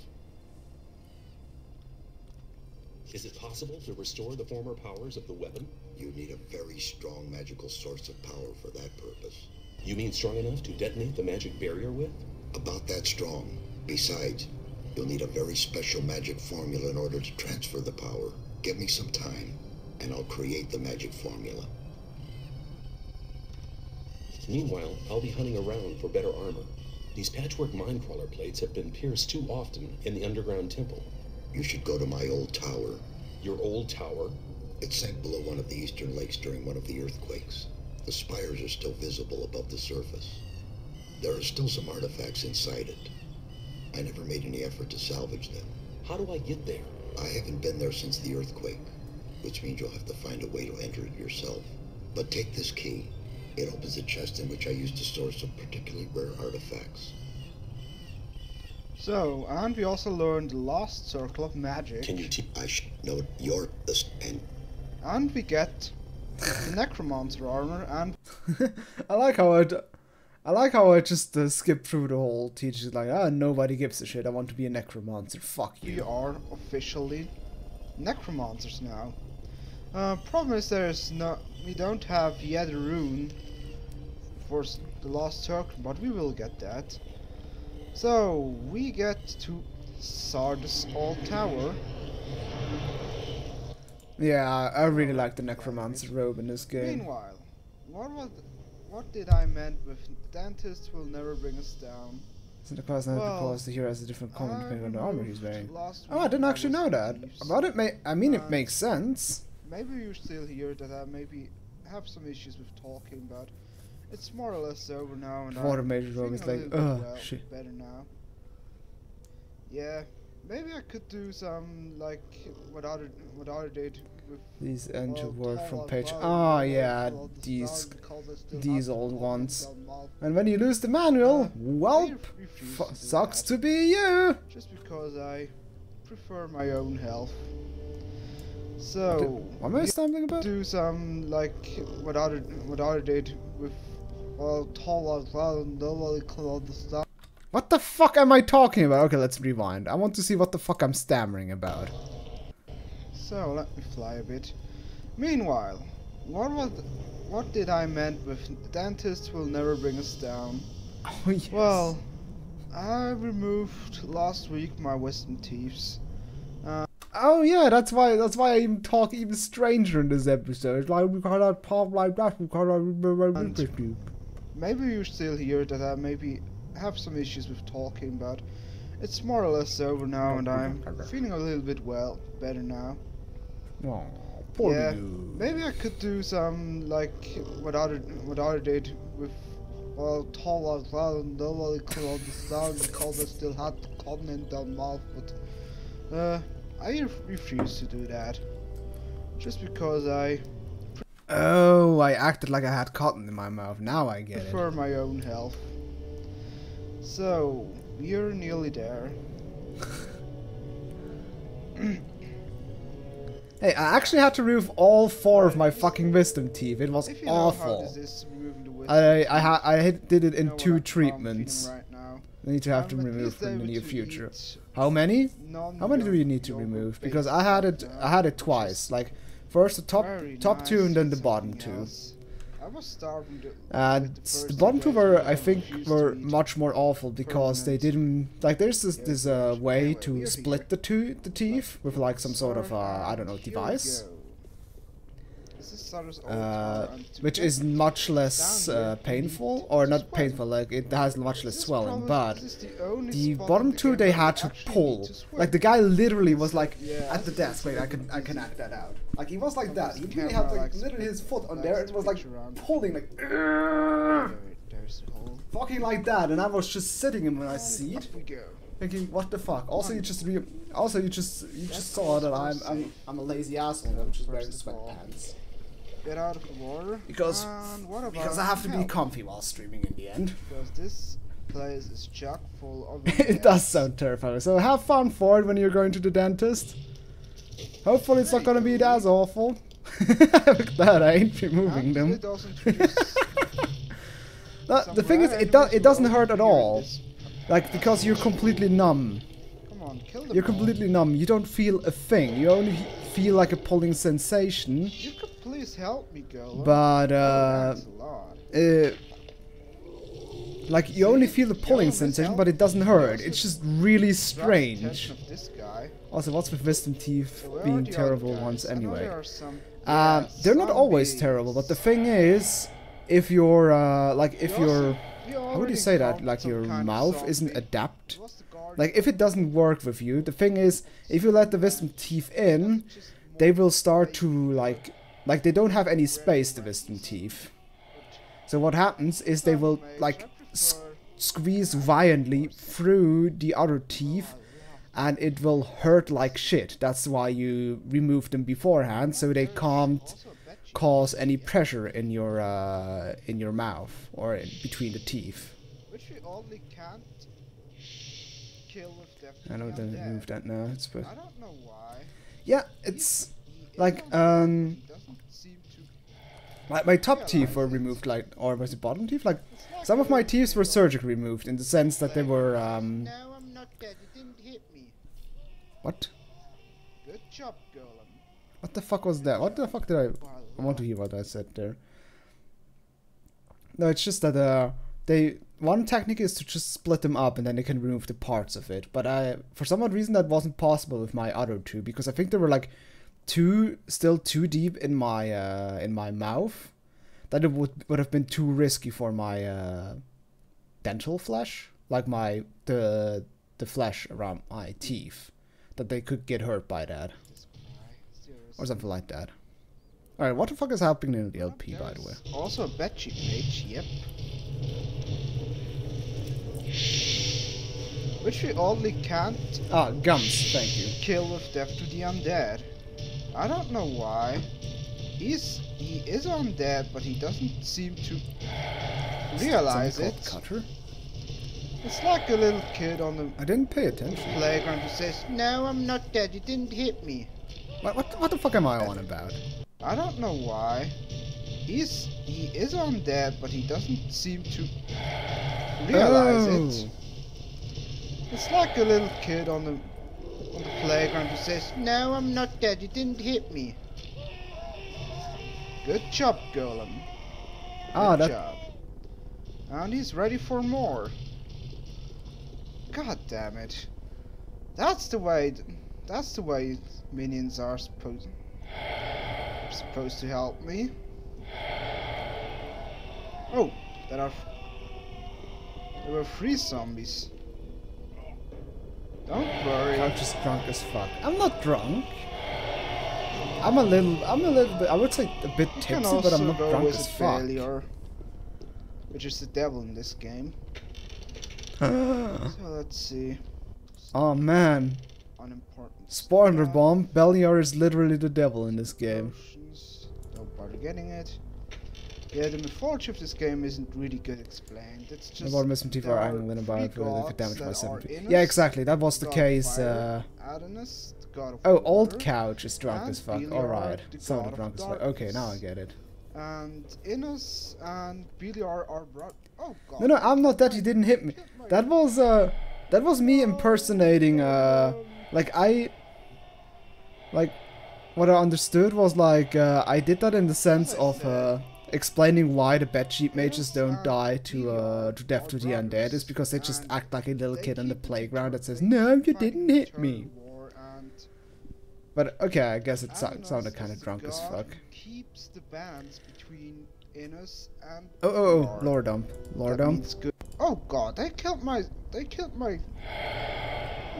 Is it possible to restore the former powers of the weapon? You need a very strong magical source of power for that purpose. You mean strong enough to detonate the magic barrier with? About that strong. Besides, you'll need a very special magic formula in order to transfer the power. Give me some time, and I'll create the magic formula. Meanwhile, I'll be hunting around for better armor. These patchwork minecrawler plates have been pierced too often in the underground temple. You should go to my old tower. Your old tower? It sank below one of the eastern lakes during one of the earthquakes. The spires are still visible above the surface. There are still some artifacts inside it. I never made any effort to salvage them. How do I get there? I haven't been there since the earthquake, which means you'll have to find a way to enter it yourself. But take this key. It opens a chest in which I used to store some particularly rare artifacts. So, and we also learned the Lost Circle of Magic. Can you I should know your And we get the Necromancer armor, and I like how I just skipped through the whole teaching, like, nobody gives a shit, I want to be a necromancer, fuck we you. are officially Necromancers now. Problem is we don't have yet a rune for the Lost Circle, but we will get that. So, we get to Sardis Old Tower. Yeah, I really like the necromancer robe in this game. Meanwhile, what did I meant with dentists will never bring us down? So the class not Well, because the hero has a different comment depending on the armor he's wearing. Last Oh, I week didn't actually was know that. thieves. But it makes sense. Maybe you still hear that I maybe have some issues with talking, but it's more or less over now, and Before the I'm major robe feeling is a like, little bit shit. better now. Yeah, maybe I could do some like what other did with These enter well, word from Tall page. Cloud, Ah, well, yeah, well, the these style because I still these have old the ones. Thumbmail. And when you lose the manual, welp, I refuse to do sucks that, to be you. just because I prefer my own health. So What am I stumbling about? do some like what other did with well Tall Cloud and Nobody Cloud the stuff. What the fuck am I talking about? Okay, let's rewind. I want to see what the fuck I'm stammering about. So let me fly a bit. Meanwhile, what did I meant with dentists will never bring us down? Oh yes. Well, I removed last week my wisdom teeth. Oh yeah, that's why I even talk even stranger in this episode. Like we cannot talk like that. We cannot. Maybe you still hear that I maybe have some issues with talking, but It's more or less over now, and I'm feeling a little bit better now. Oh, poor Yeah, you. maybe I could do some like what other did with taller called still had continental mouth, but I refuse to do that. Just because I Oh, I acted like I had cotton in my mouth. Now I get prefer it. my own health. So you're nearly there. Hey, I actually had to remove all 4 of my fucking wisdom teeth. It was If you know how awful. this is removing the wisdom, I did it you in know what 2 I'm feeling treatments. right now. I need to have to I'm at remove least from the able near to future. eat How many? How many do you need to non-yogurt remove? based Because I had stuff it now, twice. Like first the very top 2 nice and then and the bottom something 2. else. I was starving And with the the first bottom 2 days, were, but I think, refused were to eat much more awful because they permanent didn't like. There's this yogurt. way Anyway, to we're split the teeth with like some sort of I don't know, device, which is much less painful, or not painful. Like it has much less swelling, but the bottom 2 they had to pull. Like the guy literally was like at the desk. Wait, I can act that out. Like he was like that. He really had like literally his foot on there and was like pulling like fucking like that. And I was just sitting in my seat, thinking, what the fuck? Also, you just saw that I'm a lazy asshole. I'm just wearing sweatpants. Get out of the water. Because I have to be help? comfy while streaming in the end. Because this place is chock full of It does sound terrifying. So have fun, Ford, when you're going to the dentist. Hopefully it's not gonna be as awful. Look at that, I ain't removing them. The thing is, it doesn't hurt at all. Like, because you're completely numb. Come on, kill them You're all. completely numb. You don't feel a thing. You only feel like a pulling sensation. You could please help me, girl. But Thanks a lot. like you only feel the pulling sensation, but it doesn't hurt. It's just really Grasp the strange. attention of this guy. Also, what's with wisdom teeth So where are being the other terrible guys? ones I know anyway? there are some- They're not always zombies. terrible, but the thing is, if you're like if you're how would already you say that? encountered Like some your kind of mouth isn't zombie. adapt. What's the guard? Like if it doesn't work with you, the thing is, if you let the wisdom teeth in, they will start to like they don't have any space, the wisdom teeth. So what happens is they will like squeeze violently through the other teeth, and it will hurt like shit. That's why you remove them beforehand, so they can't cause any pressure in your mouth or between the teeth. Which we only can't kill with death. I know they remove that now. It's I don't know why. yeah, it's like He doesn't seem to. my top teeth were removed, like, or was it bottom teeth? Like some of my teeth were surgically removed in the sense that they were No, I'm not dead. You didn't hit me. what? Good job, girl. What the fuck was that? What the fuck did I want to hear what I said there. No, it's just that one technique is to just split them up and then they can remove the parts of it. But for some odd reason that wasn't possible with my other 2, because I think they were like still too deep in my mouth. That it would have been too risky for my dental flesh, like the flesh around my teeth, that they could get hurt by that. Or something like that. Alright, what the fuck is happening in the LP, by the way? Also a bedsheet page, yep. Which we only can't Ah, gums, thank you. kill with death to the undead. I don't know why. He is undead, but he doesn't seem to realize Something it. called Cutter? It's like a little kid on the I didn't pay attention. playground who says, "No, I'm not dead. You didn't hit me." What the fuck am I on about? I don't know why. He is undead, but he doesn't seem to realize it. It's like a little kid on the playground who says, "No, I'm not dead. You didn't hit me." Good job, Golem. Ah, Good that job. And he's ready for more. God damn it. That's the way minions are supposed to help me. Oh, there were 3 zombies. Don't worry. I'm just drunk as fuck. I'm not drunk. I'm a little bit, I would say a bit You can tipsy, but I'm also not go drunk with as a fuck. failure, which is the devil in this game. So let's see. Oh man. Unimportant. Spoiler stuff. bomb, Beliar is literally the devil in this game. Potions. Don't bother getting it. Yeah, the mythology of this game isn't really good explained. It's just About missing T4 there are Anglin about three whether it could gods damage my that are 7. Innes, Yeah, exactly, that was the god of case. fire, Adonis, the god of Oh, water, Old Couch is drunk and as fuck. Beliar, Alright, the so god the of drunk as fuck. Okay, now I get it. And Innes and Beliar are brought. Oh god. No, I'm not that. You didn't hit me. That was me impersonating. What I understood was I did that in the sense of explaining why the bedsheet mages don't die to death to the undead is because they just act like a little kid on the playground that says, "No, you didn't hit me." But okay, I guess it sounded kind of drunk as fuck. Keeps the bands between Innes and Oh, lore dump. Lore That dump. means good. Oh god, they killed my.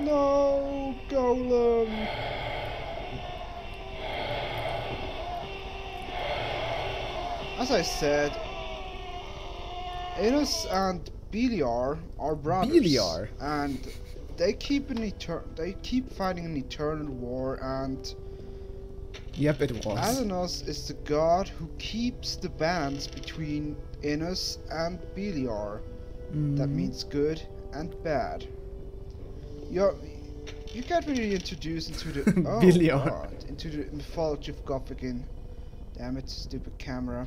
No, Golem. As I said, Innes and Beliar are brothers. Beliar? And they keep fighting an eternal war, and Yep, it was. Adonis is the god who keeps the balance between Innes and Beliar. That means good and bad. You get really introduced into the Beliar. God, into the mythology of Gothic in, damn it, stupid camera.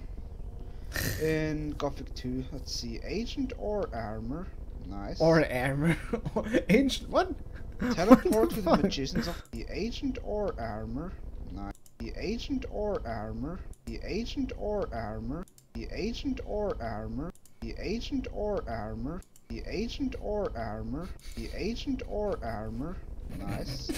In Gothic 2, let's see, ancient or armor, nice. Or armor. Ancient what? Teleport to the magicians of the ancient or armor, nice. The ancient or armor, the ancient or armor, the ancient or armor, the ancient or armor, the ancient or armor, the ancient or armor, nice.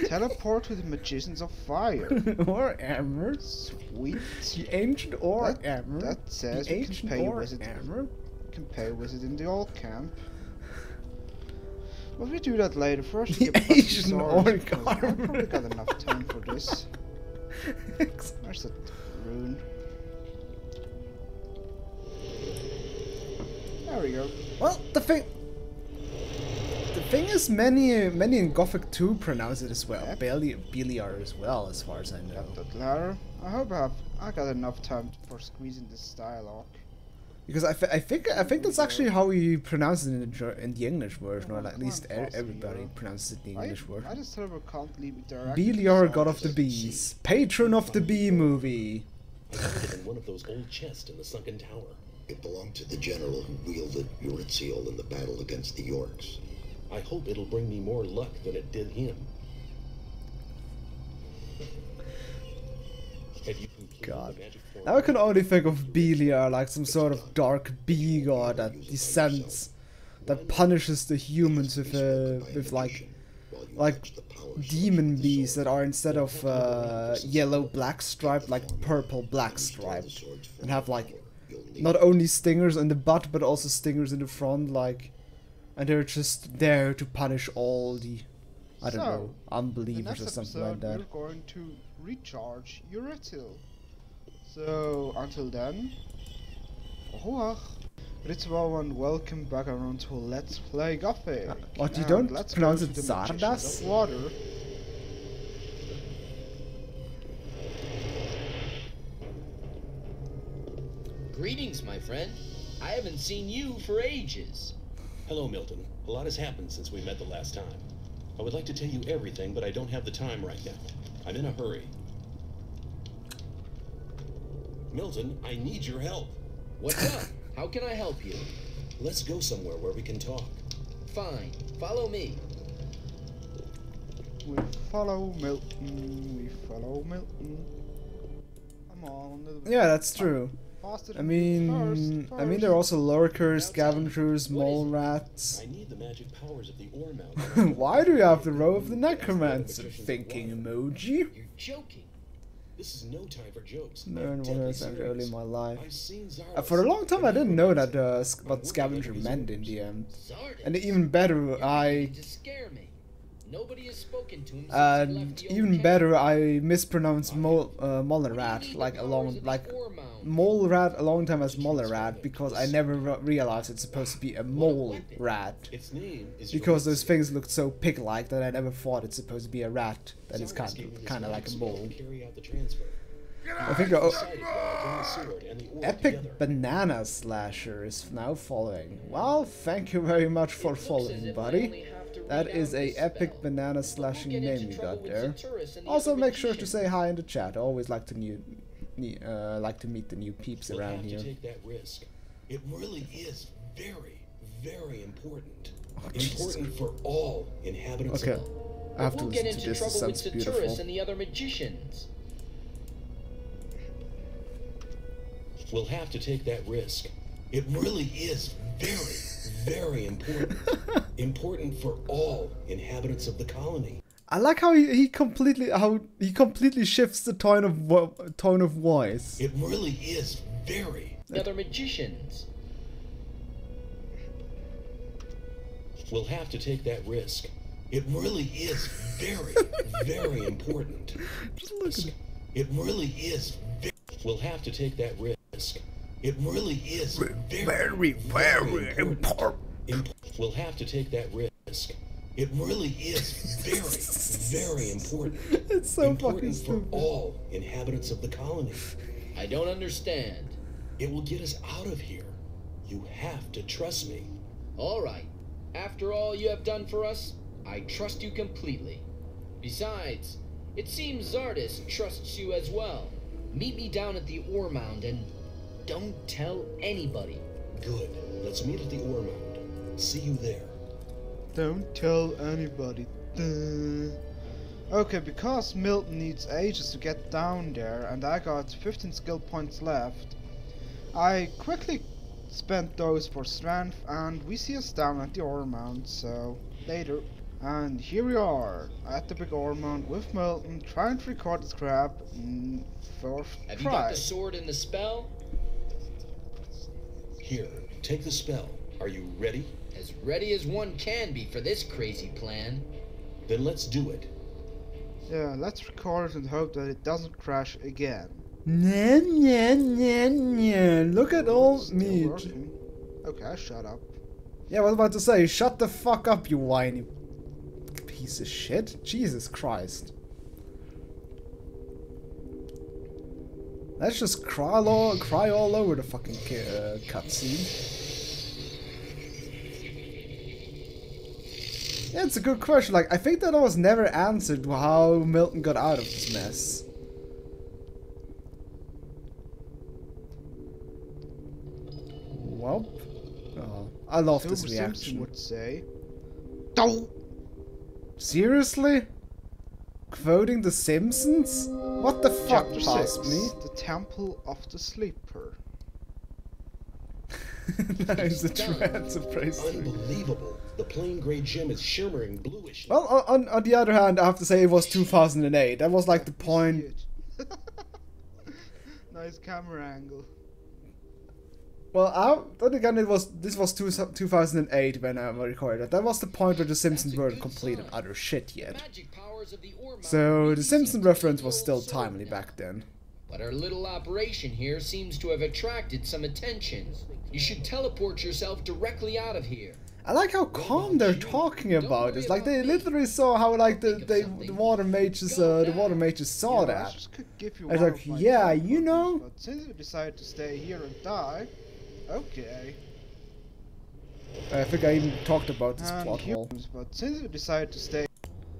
Teleport to the magicians of fire. Or armor. Sweet. The ancient or armor. That says the we can ancient pay or with it. armor. Can pay with it in the old camp. But we do that later. First, The we get back to the Asian sword, orc because I armor. probably got enough time for this. There's that rune. There we go. Well, the thing is, many in Gothic 2 pronounce it as well. Yep. Beliar as well, as far as I know. Got that ladder. I hope I got enough time for squeezing this dialogue. Because I think that's actually how we pronounce it in the English version, or at Come least on, boss, everybody Beliar. pronounces it in the English I version. just can't leave it there. Beliar, God of the Bees, patron of the Bee movie. I found it in one of those old chests in the sunken tower. It belonged to the general who wielded Eurythiel in the battle against the Yorks. I hope it'll bring me more luck than it did him. Have you completed God. the magic formula? Now I can only think of Beliar like some sort of dark bee god that descends, that punishes the humans with like demon bees that are instead of yellow black striped, like purple black striped, and have like not only stingers in the butt but also stingers in the front, and they're just there to punish all the, I don't know, unbelievers or something like that. We're going to recharge Eurythiel. So until then, au revoir. Ritual and welcome back around to Let's Play Gothic. What, you And don't let's pronounce go it to the Magicians Zardas? of Water. Greetings, my friend. I haven't seen you for ages. Hello, Milton. A lot has happened since we met the last time. I would like to tell you everything, but I don't have the time right now. I'm in a hurry. Milton, I need your help. What's up? How can I help you? Let's go somewhere where we can talk. Fine. Follow me. We follow Milton. We follow Milton. Come on, little Yeah, that's true. faster I than mean, first. there are also lurkers, scavengers, mole rats. I need the magic powers of the ore mountain. Why do you have the row of the necromancer? Thinking emoji. You're joking. This is no time for jokes. Learn I'm what deadly I said early serious. in my life. I've seen Zardos. For a long time, I didn't know that what I'm scavenger working on meant in his the end. Zardis. And even better, You're I beginning to scare me. Nobody has spoken to him since he and left the old even camp. better, I mispronounced What do you Mollerad need like the a powers long of the like ore mound? Molerat a long time as Mollerad because I never realized it's supposed to be a mole rat. Its name is Because those Eurythia. things looked so pig-like that I never thought it's supposed to be a rat. That is Zardos gave me his kind of like a magic mole. spell to carry out the transfer. I think Decided that I'd bring the sword and the ore Epic together. Banana Slasher is now following. Well, thank you very much for It looks as following, if I buddy. only have to That read is out a this epic spell. banana But slashing we'll get name into you trouble got with there. Centurus and the Also, other make sure to magicians. say hi in the chat. I always like to like to meet the new peeps We'll around have here. to take that risk. It really is very, very important. Oh, Jesus. Important for all inhabitants Okay, of I have But to we'll get listen to into this. It trouble with sounds Centurus beautiful. and the other magicians. We'll have to take that risk. It really is very, very important. Important for all inhabitants of the colony. I like how he completely shifts the tone of voice. It really is very. The other magicians. We'll have to take that risk. It really is very, very important. Just look at it. It really is. We'll have to take that risk. It really is very, very important. We'll have to take that risk. It really is very, very important. It's so fucking Important for stupid. all inhabitants of the colony. I don't understand. It will get us out of here. You have to trust me. All right. After all you have done for us, I trust you completely. Besides, it seems Zardis trusts you as well. Meet me down at the ore mound and don't tell anybody. Good. Let's meet at the ore mound. See you there. Don't tell anybody. Duh. Okay, because Milton needs ages to get down there and I got 15 skill points left, I quickly spent those for strength and we see us down at the ore mound, so later. And here we are at the big ore mound with Milton trying to record this crap for Have you got try. the sword and the spell? Here, take the spell. Are you ready? As ready as one can be for this crazy plan. Then let's do it. Yeah, let's record it and hope that it doesn't crash again. Nya, nya, nya, nya. Look at all Still me. working. Okay, shut up. Yeah, I was about to say, shut the fuck up, you whiny piece of shit. Jesus Christ. Let's just cry all over the fucking cutscene. Yeah, it's a good question. Like, I think that was never answered how Milton got out of this mess. Well, oh, I love this Homer reaction. Simpson would say, "Don't." Seriously? Quoting The Simpsons? What the fuck Chapter passed 6, me? The Temple of the Sleeper. That is a trance of praise. Unbelievable. The plain gray gem is shimmering bluish. Well, on the other hand, I have to say it was 2008. That was like the point. Nice camera angle. Well, then again, this was 2008 when I recorded it. That was the point where The Simpsons That's a weren't good completed sign. utter shit The yet. magic powers of the ore mound So really the seem Simpsons to reference be was the still old sword timely now. back then. But our little operation here seems to have attracted some attention. You should teleport yourself directly out of here. I like how calm they're talking about it. Like they literally saw how like the water mages saw I that. just could give you I was one like, of my yeah, teleporters, you know. But since you decided to stay here and die, okay. I think I even talked about this And plot hole. humans, but since you decided to stay,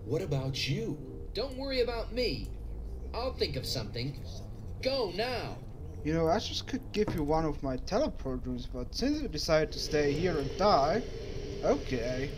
What about you? Don't worry about me. I'll think of something. Go now. you know, I just could give you one of my teleporters, but since you decided to stay here and die, okay.